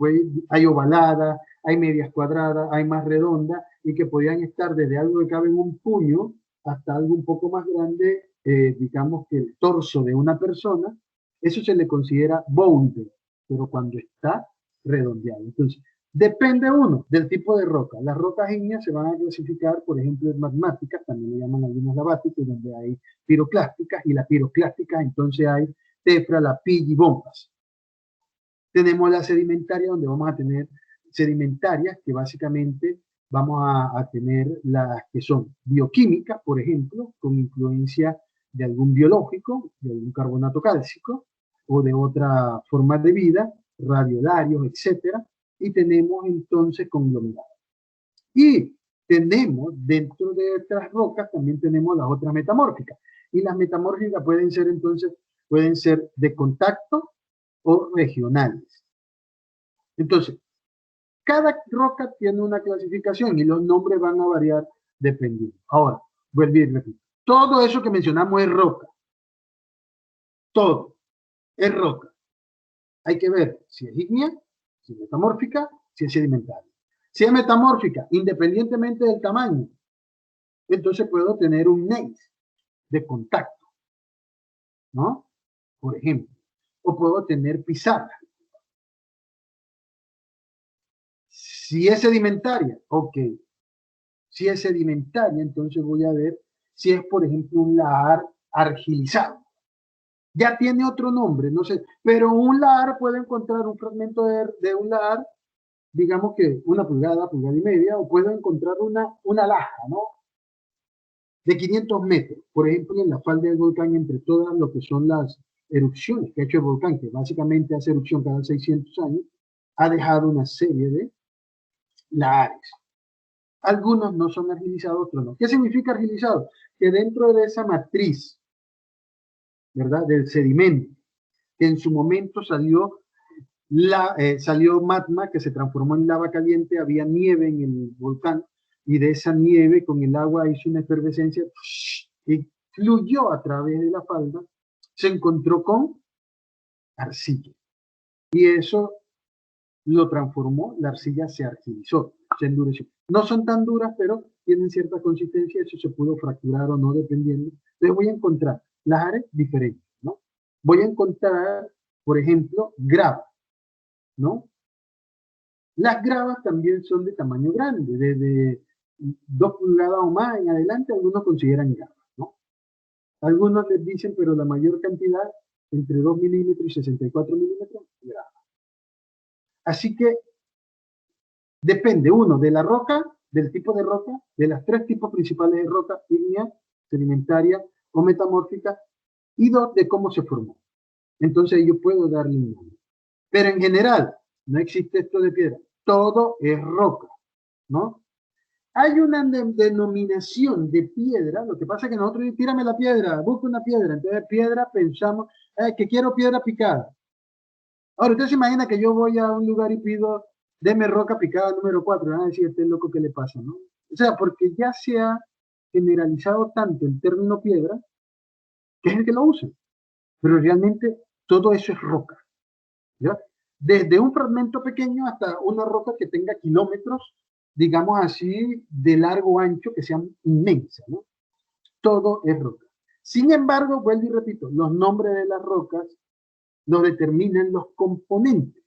hay ovaladas, hay medias cuadradas, hay más redondas, y que podían estar desde algo que cabe en un puño hasta algo un poco más grande, digamos que el torso de una persona. Eso se le considera boulder, pero cuando está redondeado. Entonces, depende uno del tipo de roca. Las rocas ígneas se van a clasificar, por ejemplo, en magmáticas, también le llaman algunas laváticas, donde hay piroclásticas, y las piroclásticas entonces hay tefra, lapilli y bombas. Tenemos la sedimentaria, donde vamos a tener sedimentarias que básicamente vamos a tener las que son bioquímicas, por ejemplo, con influencia de algún biológico, de algún carbonato cálcico o de otra forma de vida, radiolarios, etcétera, y tenemos entonces conglomerados. Y tenemos dentro de estas rocas también tenemos las otras metamórficas. Y las metamórficas pueden ser entonces, pueden ser de contacto o regionales. Entonces, cada roca tiene una clasificación y los nombres van a variar dependiendo. Ahora, vuelvo y repito. Todo eso que mencionamos es roca. Todo es roca. Hay que ver si es ígnea, si es metamórfica, si es sedimentaria. Si es metamórfica, independientemente del tamaño, entonces puedo tener un gneiss de contacto, ¿no? Por ejemplo. O puedo tener pizarra. Si es sedimentaria, ok. Si es sedimentaria, entonces voy a ver si es, por ejemplo, un lahar argilizado. Ya tiene otro nombre, no sé, pero un lahar puede encontrar un fragmento de un lahar, digamos que 1 pulgada, pulgada y media, o puedo encontrar una laja, ¿no? De 500 metros, por ejemplo, en la falda del volcán, entre todas lo que son las erupciones que ha hecho el volcán, que básicamente hace erupción cada 600 años, ha dejado una serie de lahares. Algunos no son argilizados, otros no. ¿Qué significa argilizado? Que dentro de esa matriz, ¿verdad?, del sedimento, que en su momento salió magma que se transformó en lava caliente, había nieve en el volcán, y de esa nieve con el agua hizo una efervescencia y fluyó a través de la falda, se encontró con arcilla. Y eso lo transformó, la arcilla se argilizó, se endureció. No son tan duras, pero tienen cierta consistencia, eso se pudo fracturar o no, dependiendo. Entonces voy a encontrar lahares diferentes, ¿no? Voy a encontrar, por ejemplo, gravas, ¿no? Las gravas también son de tamaño grande, desde 2 pulgadas o más en adelante, algunos consideran gravas, ¿no? Algunos les dicen, pero la mayor cantidad, entre 2 milímetros y 64 milímetros, gravas. Así que depende, uno, de la roca, del tipo de roca, de las 3 tipos principales de roca, ígnea, sedimentaria o metamórfica, y 2, de cómo se formó. Entonces yo puedo darle un nombre. Pero en general, no existe esto de piedra. Todo es roca, ¿no? Hay una denominación de piedra, lo que pasa es que nosotros, tírame la piedra, busca una piedra. Entonces piedra pensamos, que quiero piedra picada. Ahora, usted se imagina que yo voy a un lugar y pido, deme roca picada número 4, van a decir, este loco, ¿qué le pasa, no? O sea, porque ya se ha generalizado tanto el término piedra, que es el que lo usa. Pero realmente todo eso es roca, ¿ya? Desde un fragmento pequeño hasta una roca que tenga kilómetros, digamos así, de largo ancho, que sean inmensas, ¿no? Todo es roca. Sin embargo, vuelvo y repito, los nombres de las rocas los determinan los componentes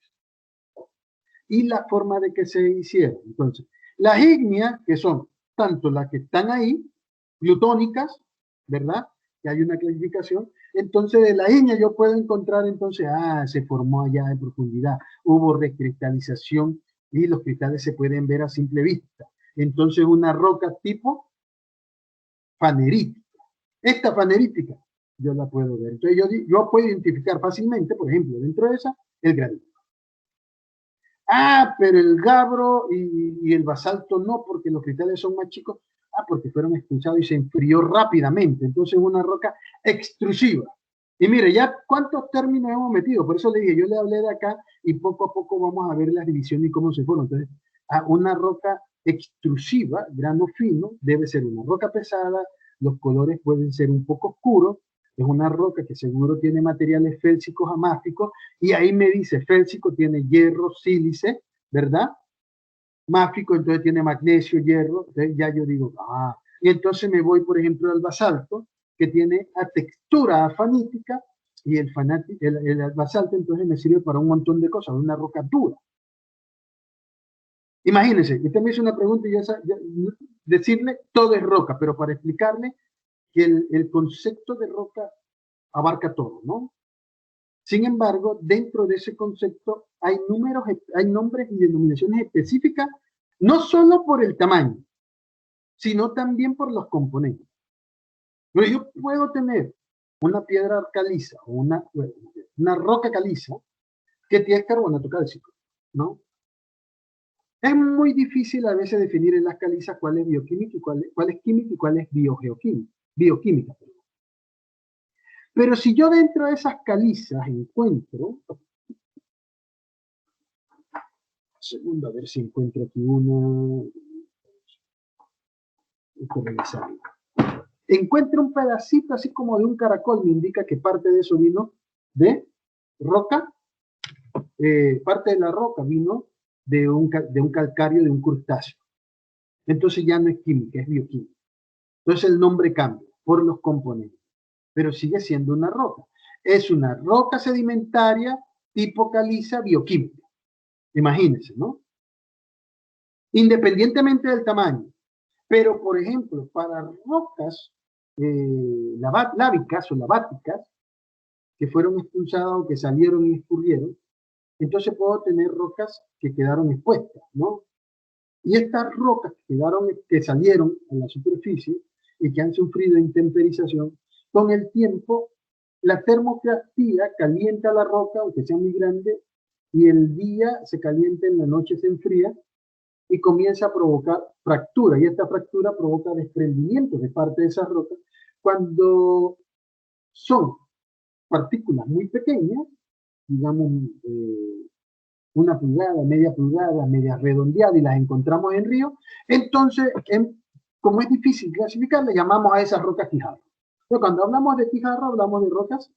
y la forma de que se hicieron. Entonces, las ígneas, que son tanto las que están ahí, plutónicas, ¿verdad? Que hay una clasificación. Entonces, de la ígnea yo puedo encontrar, entonces, se formó allá en profundidad, hubo recristalización y los cristales se pueden ver a simple vista. Entonces, una roca tipo fanerítica. Esta fanerítica, yo la puedo ver. Entonces, yo puedo identificar fácilmente, por ejemplo, dentro de esa, el granito. Pero el gabbro y el basalto no, porque los cristales son más chicos. Porque fueron expulsados y se enfrió rápidamente. Entonces, una roca extrusiva. Y mire, ya cuántos términos hemos metido. Por eso le dije, yo le hablé de acá y poco a poco vamos a ver las divisiones y cómo se forman. Entonces, una roca extrusiva, grano fino, debe ser una roca pesada. Los colores pueden ser un poco oscuros. Es una roca que seguro tiene materiales félsicos amáficos, y ahí me dice, félsico tiene hierro, sílice, ¿verdad? Máfico, entonces tiene magnesio, hierro, entonces ya yo digo, y entonces me voy, por ejemplo, al basalto, que tiene a textura afanítica, y el basalto entonces me sirve para un montón de cosas, una roca dura. Imagínense, usted me hizo una pregunta y decirle todo es roca, pero para explicarle que el concepto de roca abarca todo, ¿no? Sin embargo, dentro de ese concepto hay nombres y denominaciones específicas, no solo por el tamaño, sino también por los componentes. Pero yo puedo tener una piedra caliza o una roca caliza que tiene carbonato cálcico, ¿no? Es muy difícil a veces definir en las calizas cuál es bioquímica y cuál es química y cuál es bioquímica. Pero si yo dentro de esas calizas encuentro, segundo, a ver si encuentro aquí una, encuentro un pedacito así como de un caracol, me indica que parte de eso vino de roca, parte de la roca vino de un calcario de un crustáceo. Entonces ya no es química, es bioquímica. Entonces el nombre cambia por los componentes, pero sigue siendo una roca. Es una roca sedimentaria tipo caliza bioquímica. Imagínense, ¿no? Independientemente del tamaño. Pero, por ejemplo, para rocas lábicas o laváticas, que fueron expulsadas o que salieron y escurrieron, entonces puedo tener rocas que quedaron expuestas, ¿no? Y estas rocas que salieron a la superficie y que han sufrido intemperización, con el tiempo, la termocrastía calienta la roca, aunque sea muy grande, y el día se calienta, en la noche se enfría, y comienza a provocar fractura, y esta fractura provoca desprendimiento de parte de esas rocas cuando son partículas muy pequeñas, digamos 1 pulgada, media redondeada, y las encontramos en río. Entonces, como es difícil clasificar, le llamamos a esas rocas quijarro. Entonces, cuando hablamos de quijarro, hablamos de rocas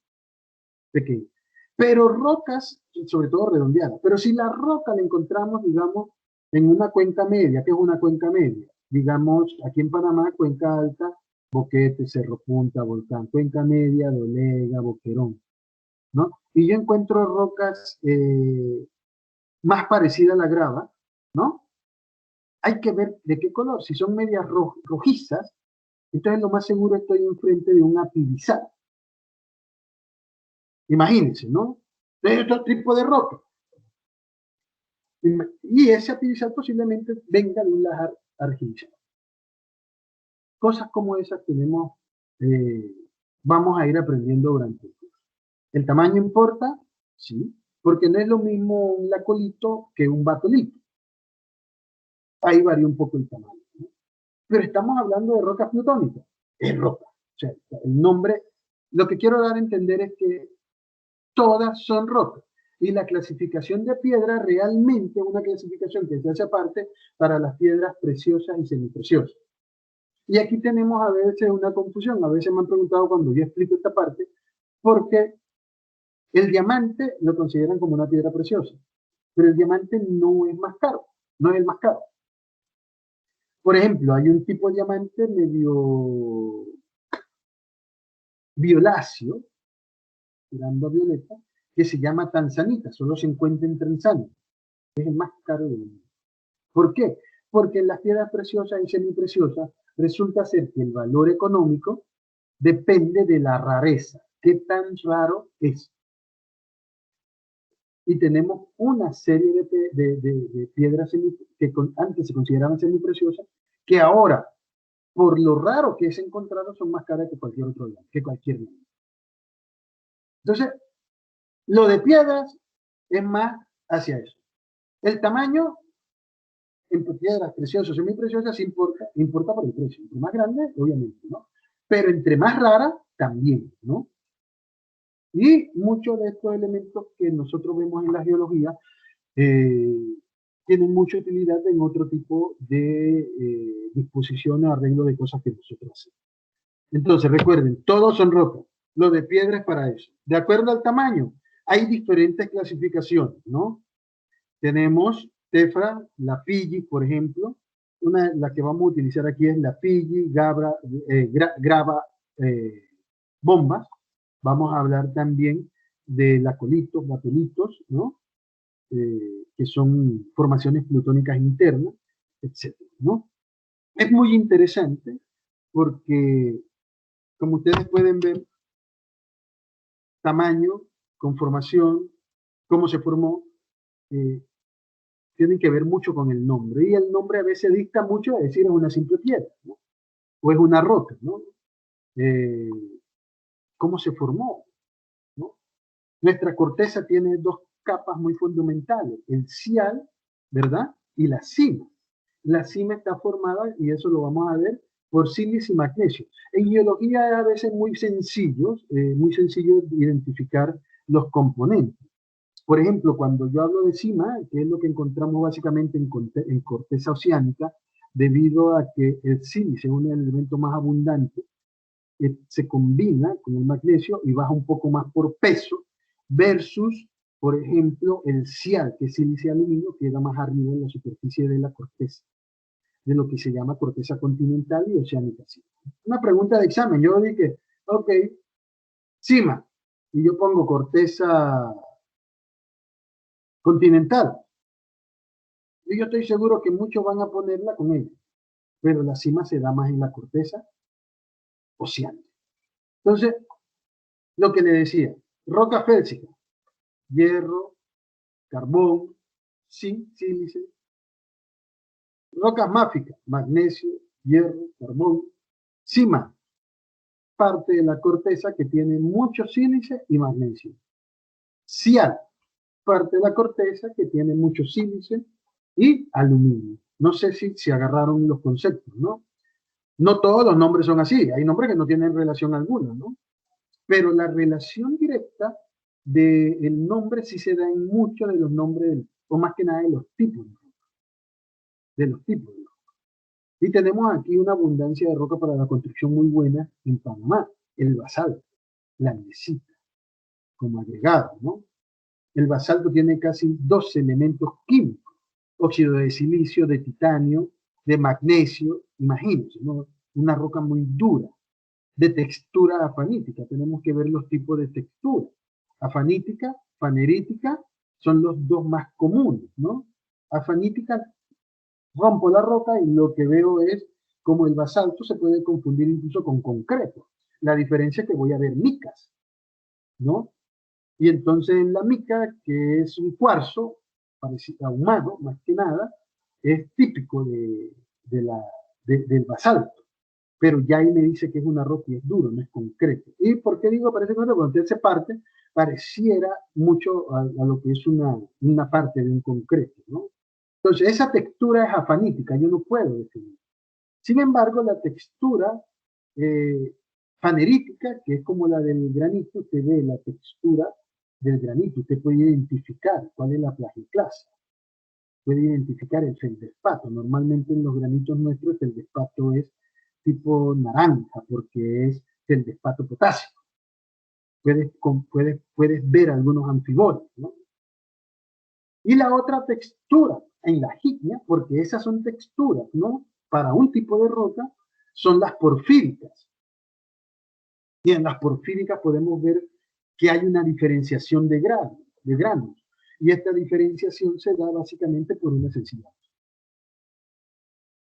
pequeñas, pero rocas, sobre todo redondeadas. Pero si la roca la encontramos, digamos, en una cuenca media, ¿qué es una cuenca media? digamos, aquí en Panamá, Cuenca Alta, Boquete, Cerro Punta, Volcán, Cuenca Media, Dolega, Boquerón, ¿no? Y yo encuentro rocas más parecidas a la grava, ¿no? Hay que ver de qué color. Si son medias rojizas, entonces lo más seguro estoy enfrente de un apivizal. Imagínense, ¿no? De otro tipo de roca. Y ese apivizal posiblemente venga de un lajar argilloso. Cosas como esas tenemos, vamos a ir aprendiendo durante el curso. ¿El tamaño importa? Sí, porque no es lo mismo un lacolito que un batolito. Ahí varía un poco el tamaño, ¿no? Pero estamos hablando de rocas plutónicas. Es roca. O sea, el nombre, lo que quiero dar a entender es que todas son rocas. Y la clasificación de piedra realmente es una clasificación que se hace aparte para las piedras preciosas y semipreciosas. Y aquí tenemos a veces una confusión. A veces me han preguntado cuando yo explico esta parte, porque el diamante lo consideran como una piedra preciosa, pero el diamante no es más caro, no es el más caro. Por ejemplo, hay un tipo de diamante medio violáceo, tirando a violeta, que se llama tanzanita, solo se encuentra en Tanzania. Es el más caro del mundo. ¿Por qué? Porque en las piedras preciosas y semipreciosas resulta ser que el valor económico depende de la rareza. ¿Qué tan raro es? Y tenemos una serie de piedras que antes se consideraban semipreciosas, que ahora, por lo raro que es encontrado, son más caras que cualquier otro diamante, que cualquier diamante. Entonces, lo de piedras es más hacia eso. El tamaño en piedras preciosas o semipreciosas importa por el precio. Entre más grande, obviamente, ¿no? Pero entre más rara, también, ¿no? Y muchos de estos elementos que nosotros vemos en la geología tienen mucha utilidad en otro tipo de disposiciones o arreglo de cosas que nosotros hacemos. Entonces, recuerden, todos son rocas. Lo de piedra es para eso. De acuerdo al tamaño, hay diferentes clasificaciones, ¿no? Tenemos tefra, la Pigi, por ejemplo. La que vamos a utilizar aquí es la Pigi, grava, bombas. Vamos a hablar también de lacolitos, batolitos, ¿no? Que son formaciones plutónicas internas, etcétera, ¿no? Es muy interesante porque, como ustedes pueden ver, tamaño, conformación, cómo se formó, tienen que ver mucho con el nombre. Y el nombre a veces dicta mucho de decir es una simple piedra, ¿no? O es una roca, ¿no? ¿Cómo se formó? ¿No? Nuestra corteza tiene dos capas muy fundamentales, el cial, ¿verdad? Y la cima. La cima está formada, y eso lo vamos a ver, por sílice y magnesio. En geología es a veces muy sencillo identificar los componentes. Por ejemplo, cuando yo hablo de cima, que es lo que encontramos básicamente en corteza oceánica, debido a que el sílice es uno de los elementos más abundantes, se combina con el magnesio y baja un poco más por peso, versus, por ejemplo, el cial, que es sílice aluminio, que queda más arriba en la superficie de la corteza, de lo que se llama corteza continental y oceánica. Una pregunta de examen, yo dije, ok, cima, y yo pongo corteza continental, y yo estoy seguro que muchos van a ponerla con ella, pero la cima se da más en la corteza oceánica. Entonces, lo que le decía, roca félsica, hierro, carbón, zinc, sílice. Rocas máficas, magnesio, hierro, carbón. Cima, parte de la corteza que tiene mucho sílice y magnesio. Cial, parte de la corteza que tiene mucho sílice y aluminio. No sé si agarraron los conceptos, ¿no? No todos los nombres son así, hay nombres que no tienen relación alguna, ¿no? Pero la relación directa del nombre sí se da en muchos de los nombres, o más que nada de los tipos de los tipos. Y tenemos aquí una abundancia de roca para la construcción muy buena en Panamá, el basalto, la andesita, como agregado, ¿no? El basalto tiene casi 12 elementos químicos, óxido de silicio, de titanio, de magnesio, imagínense, ¿no? Una roca muy dura, de textura afanítica. Tenemos que ver los tipos de textura. Afanítica, fanerítica, son los dos más comunes, ¿no? Afanítica, rompo la roca y lo que veo es como el basalto se puede confundir incluso con concreto. La diferencia es que voy a ver micas, ¿no? Y entonces en la mica, que es un cuarzo, parecido ahumado, más que nada, es típico del basalto. Pero ya ahí me dice que es una roca y es duro, no es concreto. ¿Y por qué digo parece concreto? Cuando usted se parte, pareciera mucho a lo que es una parte de un concreto, ¿no? Entonces, esa textura es afanítica, yo no puedo definir. Sin embargo, la textura fanerítica, que es como la del granito, usted ve la textura del granito, usted puede identificar cuál es la plagiclase, puede identificar el feldespato. Normalmente en los granitos nuestros el feldespato es tipo naranja, porque es feldespato potásico. Puedes ver algunos anfibolios, ¿no? Y la otra textura en la ígnea, porque esas son texturas, ¿no? Para un tipo de roca, son las porfíricas. Y en las porfíricas podemos ver que hay una diferenciación de granos. Y esta diferenciación se da básicamente por una sencilla.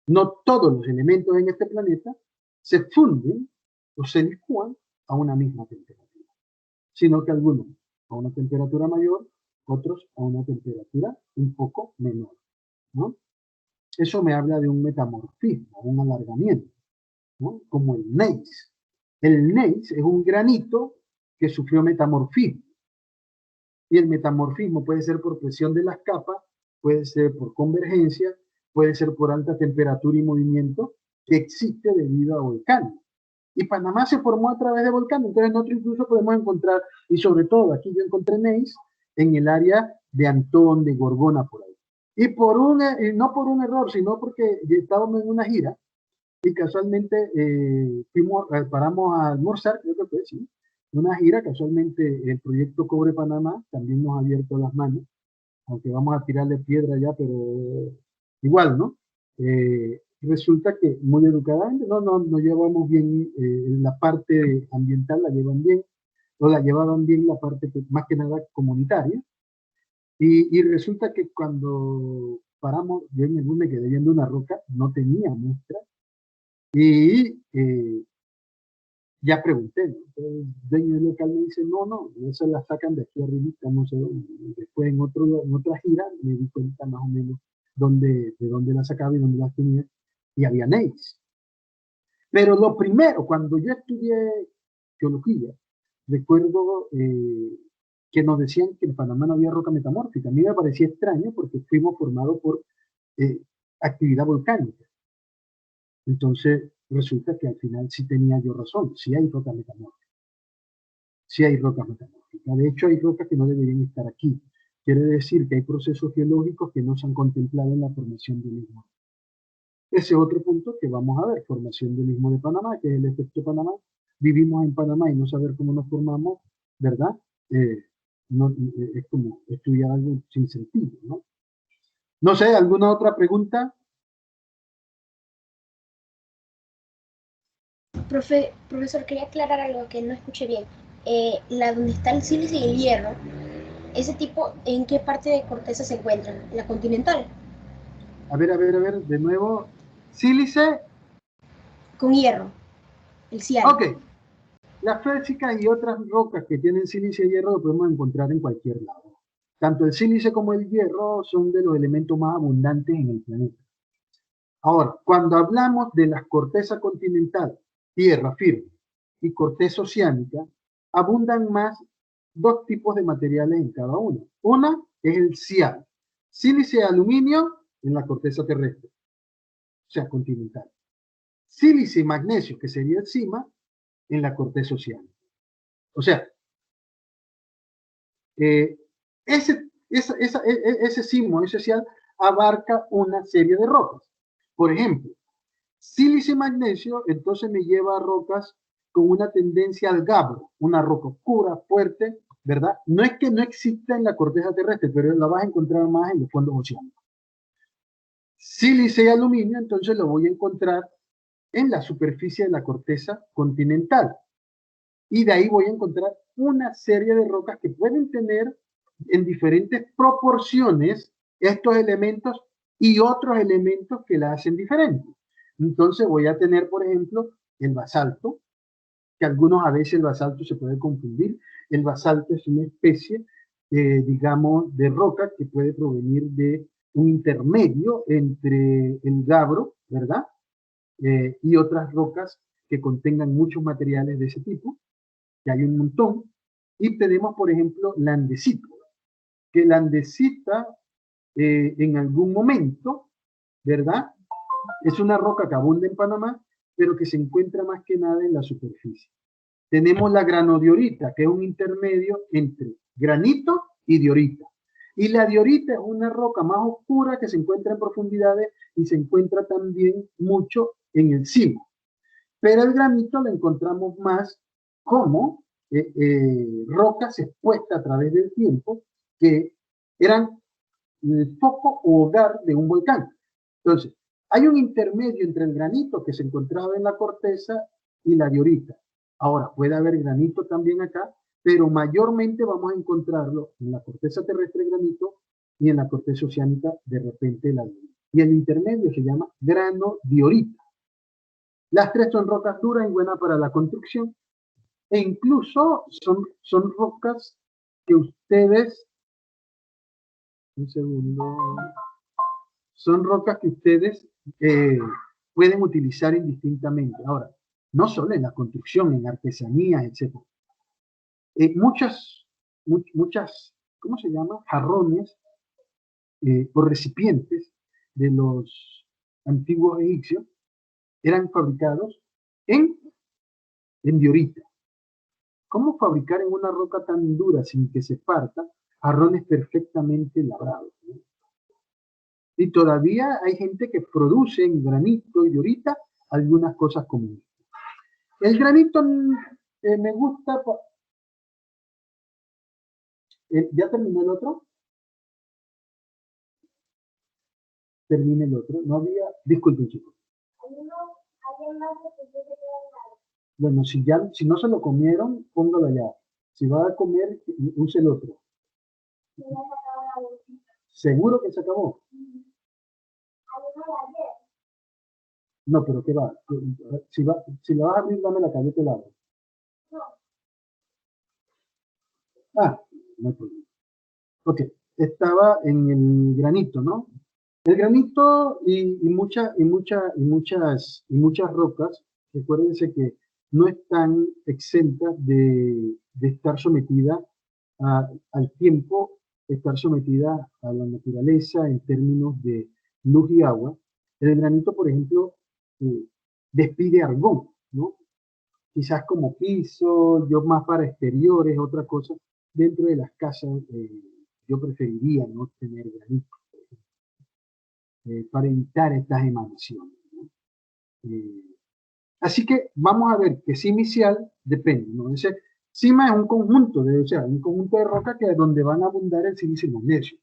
No todos los elementos en este planeta se funden o se licúan a una misma temperatura, sino que algunos a una temperatura mayor, otros a una temperatura un poco menor, ¿no? Eso me habla de un metamorfismo, un alargamiento, ¿no? Como el gneiss. El gneiss es un granito que sufrió metamorfismo. Y el metamorfismo puede ser por presión de las capas, puede ser por convergencia, puede ser por alta temperatura y movimiento que existe debido a volcanes. Y Panamá se formó a través de volcanes, entonces nosotros incluso podemos encontrar, y sobre todo aquí yo encontré gneiss en el área de Antón, de Gorgona, por ahí. Y no por un error, sino porque estábamos en una gira y casualmente paramos a almorzar, creo que fue, sí, una gira, casualmente el proyecto Cobre Panamá también nos ha abierto las manos, aunque vamos a tirarle piedra ya, pero igual, ¿no? Resulta que muy educadamente, no llevamos bien la parte ambiental, la llevan bien, o la llevaban bien la parte más que nada comunitaria, y resulta que cuando paramos, yo en el bus me quedé viendo una roca, no tenía muestra, y ya pregunté, ¿no? Entonces, el dueño del local me dice, no, eso la sacan de aquí arribita, no sé dónde. Y después en otra gira me di cuenta más o menos de dónde la sacaba y dónde la tenía, y había gneiss. Pero lo primero, cuando yo estudié geología, recuerdo que nos decían que en Panamá no había roca metamórfica. A mí me parecía extraño porque fuimos formados por eh, actividad volcánica. Entonces, resulta que al final sí tenía yo razón, sí hay rocas metamórficas. Sí hay rocas metamórficas. De hecho, hay rocas que no deberían estar aquí. Quiere decir que hay procesos geológicos que no se han contemplado en la formación del istmo. Ese otro punto que vamos a ver, formación del istmo de Panamá, que es el efecto Panamá. Vivimos en Panamá y no saber cómo nos formamos, ¿verdad? Es como estudiar algo sin sentido, ¿no? No sé, ¿alguna otra pregunta? Profesor, quería aclarar algo que no escuché bien. La donde está el sílice y el hierro, ese tipo, ¿en qué parte de corteza se encuentran? ¿En la continental? A ver, de nuevo. Sílice. Con hierro, el cial. Ok. Las félsicas y otras rocas que tienen sílice y hierro lo podemos encontrar en cualquier lado. Tanto el sílice como el hierro son de los elementos más abundantes en el planeta. Ahora, cuando hablamos de las cortezas continental, tierra firme, y corteza oceánica, abundan más dos tipos de materiales en cada una. Una es el cial, sílice de aluminio en la corteza terrestre, o sea, continental. Sílice y magnesio, que sería el cima, en la corteza oceánica. O sea, ese sismo, ese cial, abarca una serie de rocas. Por ejemplo, sílice y magnesio, entonces me lleva a rocas con una tendencia al gabbro, una roca oscura, fuerte, ¿verdad? No es que no exista en la corteza terrestre, pero la vas a encontrar más en los fondos oceánicos. sílice y aluminio, entonces lo voy a encontrar en la superficie de la corteza continental. Y de ahí voy a encontrar una serie de rocas que pueden tener en diferentes proporciones estos elementos y otros elementos que la hacen diferente. Entonces voy a tener, por ejemplo, el basalto, que algunos a veces el basalto se puede confundir. El basalto es una especie, digamos, de roca que puede provenir de un intermedio entre el gabbro, ¿verdad? Y otras rocas que contengan muchos materiales de ese tipo, que hay un montón. Y tenemos, por ejemplo, la andesita, que la andesita en algún momento, ¿verdad? Es una roca que abunda en Panamá, pero que se encuentra más que nada en la superficie. Tenemos la granodiorita, que es un intermedio entre granito y diorita. Y la diorita es una roca más oscura que se encuentra en profundidades y se encuentra también mucho en el cimo. Pero el granito lo encontramos más como rocas expuestas a través del tiempo que eran el foco o hogar de un volcán. Entonces, hay un intermedio entre el granito que se encontraba en la corteza y la diorita. Ahora, puede haber granito también acá, pero mayormente vamos a encontrarlo en la corteza terrestre granito y en la corteza oceánica de repente la diorita. Y el intermedio se llama granodiorita. Las tres son rocas duras y buenas para la construcción e incluso son rocas que ustedes, un segundo, son rocas que ustedes pueden utilizar indistintamente. Ahora, no solo en la construcción, en artesanías, etc. Muchas, ¿cómo se llama? Jarrones o recipientes de los antiguos egipcios eran fabricados en diorita. ¿Cómo fabricar en una roca tan dura sin que se parta jarrones perfectamente labrados, ¿no? Y todavía hay gente que produce en granito y diorita algunas cosas como esto. El granito me gusta. ¿Ya terminó el otro? Termine el otro. No había. Disculpen, chicos. Bueno, si no se lo comieron, póngalo allá. Si va a comer, use el otro. ¿Seguro que se acabó? No, pero ¿qué va? Si la vas a abrir, dame la cabeza del agua. Ah, no hay problema. Ok, estaba en el granito, ¿no? El granito y muchas rocas, recuérdense que no están exentas de estar sometida al tiempo, estar sometida a la naturaleza en términos de luz y agua. El granito, por ejemplo, despide argón, ¿no? Quizás como piso, yo más para exteriores, otra cosa. Dentro de las casas yo preferiría no tener granito para evitar estas emanaciones, ¿no? Así que vamos a ver que simicial depende, ¿no? Ese cima es un conjunto un conjunto de rocas que es donde van a abundar el silicio y el magnesio.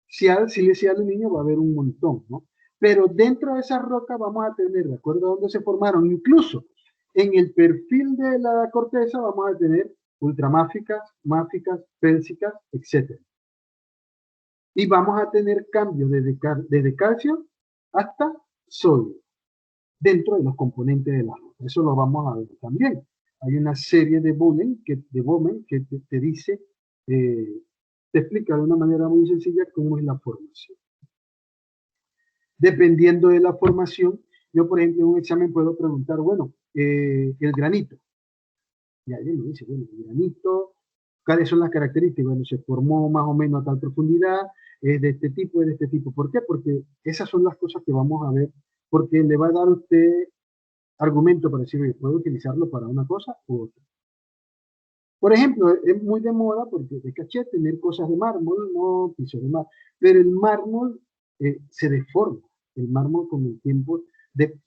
Silicio y aluminio va a haber un montón, ¿no? Pero dentro de esas rocas vamos a tener, de acuerdo a dónde se formaron, incluso en el perfil de la corteza vamos a tener ultramáficas, máficas, félsicas, etc. Y vamos a tener cambios desde calcio hasta sodio dentro de los componentes de la roca. Eso lo vamos a ver también. Hay una serie de Bowman que te dice, te explica de una manera muy sencilla cómo es la formación. Dependiendo de la formación, yo por ejemplo en un examen puedo preguntar, bueno, el granito. Y alguien me dice, bueno, el granito, ¿cuáles son las características? Bueno, se formó más o menos a tal profundidad, es de este tipo, es de este tipo. ¿Por qué? Porque esas son las cosas que vamos a ver, porque le va a dar a usted argumento para decir, puedo utilizarlo para una cosa u otra. Por ejemplo, es muy de moda porque es caché tener cosas de mármol, no piso de mármol, pero el mármol se deforma. El mármol con el tiempo, o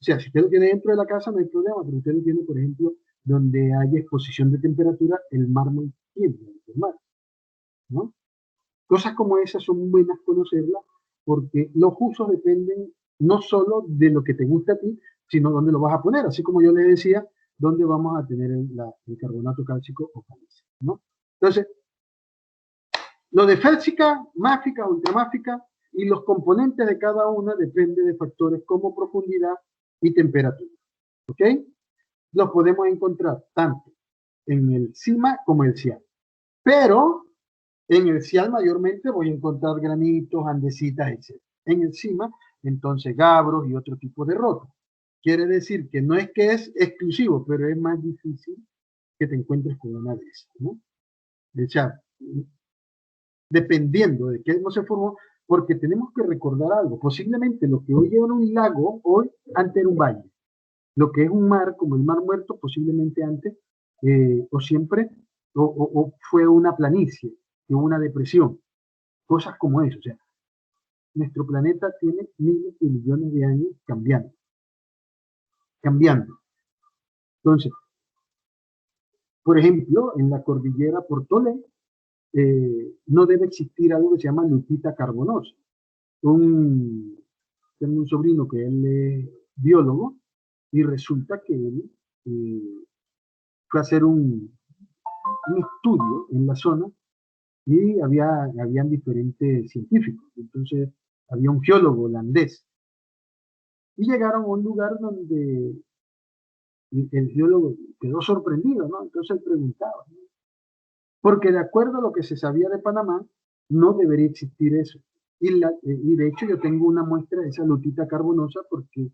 sea, si usted lo tiene dentro de la casa no hay problema, pero usted lo tiene, por ejemplo, donde hay exposición de temperatura, el mármol tiende a deformar, ¿no? Cosas como esas son buenas conocerlas porque los usos dependen no solo de lo que te gusta a ti, sino dónde lo vas a poner. Así como yo les decía, dónde vamos a tener el carbonato cálcico o cálcico, ¿no? Entonces, lo de félsica, máfica, ultramáfica y los componentes de cada una depende de factores como profundidad y temperatura. ¿Ok? Los podemos encontrar tanto en el CIMA como en el CIAL. Pero en el CIAL mayormente voy a encontrar granitos, andesitas, etc. En el CIMA, entonces gabros y otro tipo de roca. Quiere decir que no es que es exclusivo, pero es más difícil que te encuentres con una de esas, ¿no? O sea, dependiendo de qué no se formó, porque tenemos que recordar algo. Posiblemente lo que hoy era un lago, hoy antes era un valle. Lo que es un mar, como el Mar Muerto, posiblemente antes, o siempre, o fue una planicie, o una depresión. Cosas como eso. O sea, nuestro planeta tiene miles de millones de años cambiando. Cambiando. Entonces, por ejemplo, en la cordillera Portolé, no debe existir algo que se llama lutita carbonosa. Tengo un sobrino que él es biólogo y resulta que él fue a hacer un estudio en la zona y habían diferentes científicos. Entonces, había un geólogo holandés y llegaron a un lugar donde el geólogo quedó sorprendido, ¿no? Entonces él preguntaba, ¿no? Porque de acuerdo a lo que se sabía de Panamá, no debería existir eso. Y de hecho yo tengo una muestra de esa lutita carbonosa porque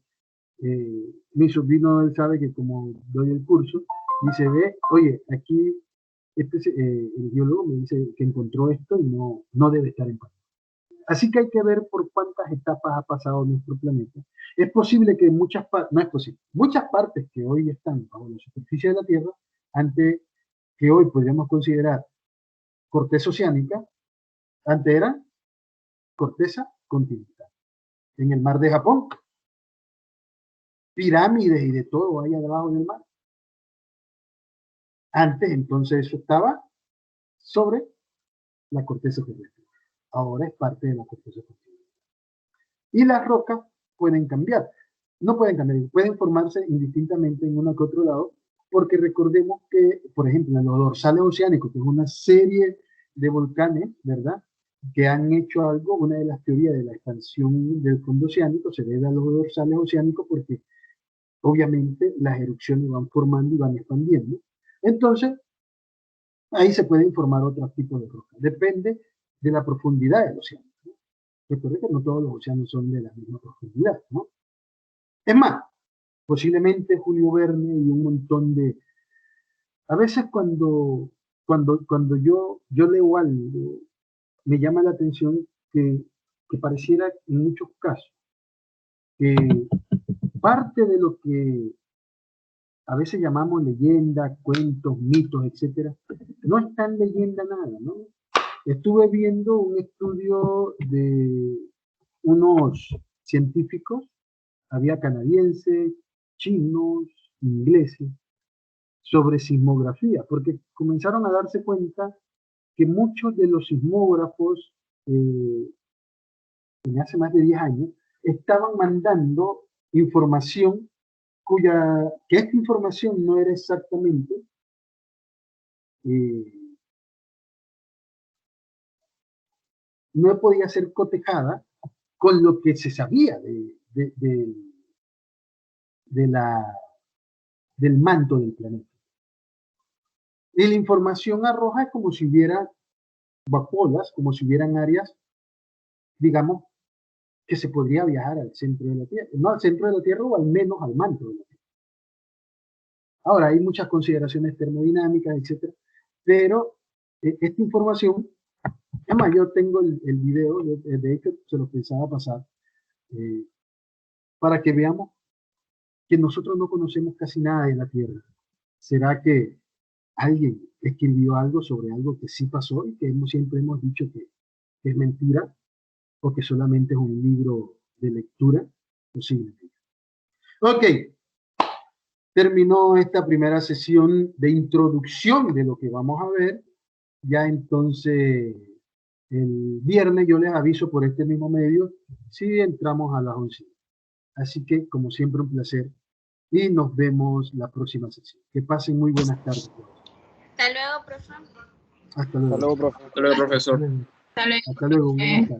mi sobrino, él sabe que como doy el curso, y se ve, oye, aquí el biólogo me dice que encontró esto y no debe estar en Panamá. Así que hay que ver por cuántas etapas ha pasado nuestro planeta. Es posible que muchas partes, no es posible, muchas partes que hoy están bajo la superficie de la Tierra, antes que hoy podríamos considerar corteza oceánica, antes era corteza continental. En el mar de Japón, pirámides y de todo ahí debajo del mar. Antes, entonces, eso estaba sobre la corteza terrestre. Ahora es parte de la corteza continental. Y las rocas pueden cambiar. No pueden cambiar, pueden formarse indistintamente en uno que otro lado, porque recordemos que, por ejemplo, en los dorsales oceánicos, que es una serie de volcanes, ¿verdad?, que han hecho algo, una de las teorías de la expansión del fondo oceánico se debe a los dorsales oceánicos porque obviamente las erupciones van formando y van expandiendo. Entonces, ahí se pueden formar otros tipos de rocas. Depende de la profundidad del océano, ¿no? Recuerden que no todos los océanos son de la misma profundidad, ¿no? Es más, posiblemente Julio Verne y un montón de... A veces cuando yo leo algo, me llama la atención que pareciera en muchos casos que parte de lo que a veces llamamos leyenda, cuentos, mitos, etcétera, no es tan leyenda nada, ¿no? Estuve viendo un estudio de unos científicos, había canadienses, chinos, ingleses, sobre sismografía, porque comenzaron a darse cuenta que muchos de los sismógrafos, en hace más de 10 años, estaban mandando información que esta información no era exactamente no podía ser cotejada con lo que se sabía del manto del planeta. Y la información arroja es como si hubiera vacuolas, como si hubieran áreas, digamos, que se podría viajar al centro de la Tierra, no al centro de la Tierra o al menos al manto de la Tierra. Ahora, hay muchas consideraciones termodinámicas, etcétera, pero esta información, además yo tengo el video, de hecho se lo pensaba pasar, para que veamos que nosotros no conocemos casi nada de la Tierra. ¿Será que alguien escribió algo sobre algo que sí pasó y que siempre hemos dicho que es mentira o que solamente es un libro de lectura? Posiblemente. Ok, terminó esta primera sesión de introducción de lo que vamos a ver. Ya entonces el viernes yo les aviso por este mismo medio si entramos a las 11. Así que, como siempre, un placer. Y nos vemos la próxima sesión. Que pasen muy buenas tardes. Hasta luego, profe. Hasta luego. Hasta luego, profe. Hasta luego, profesor. Hasta luego. Hasta luego. Buenas tardes.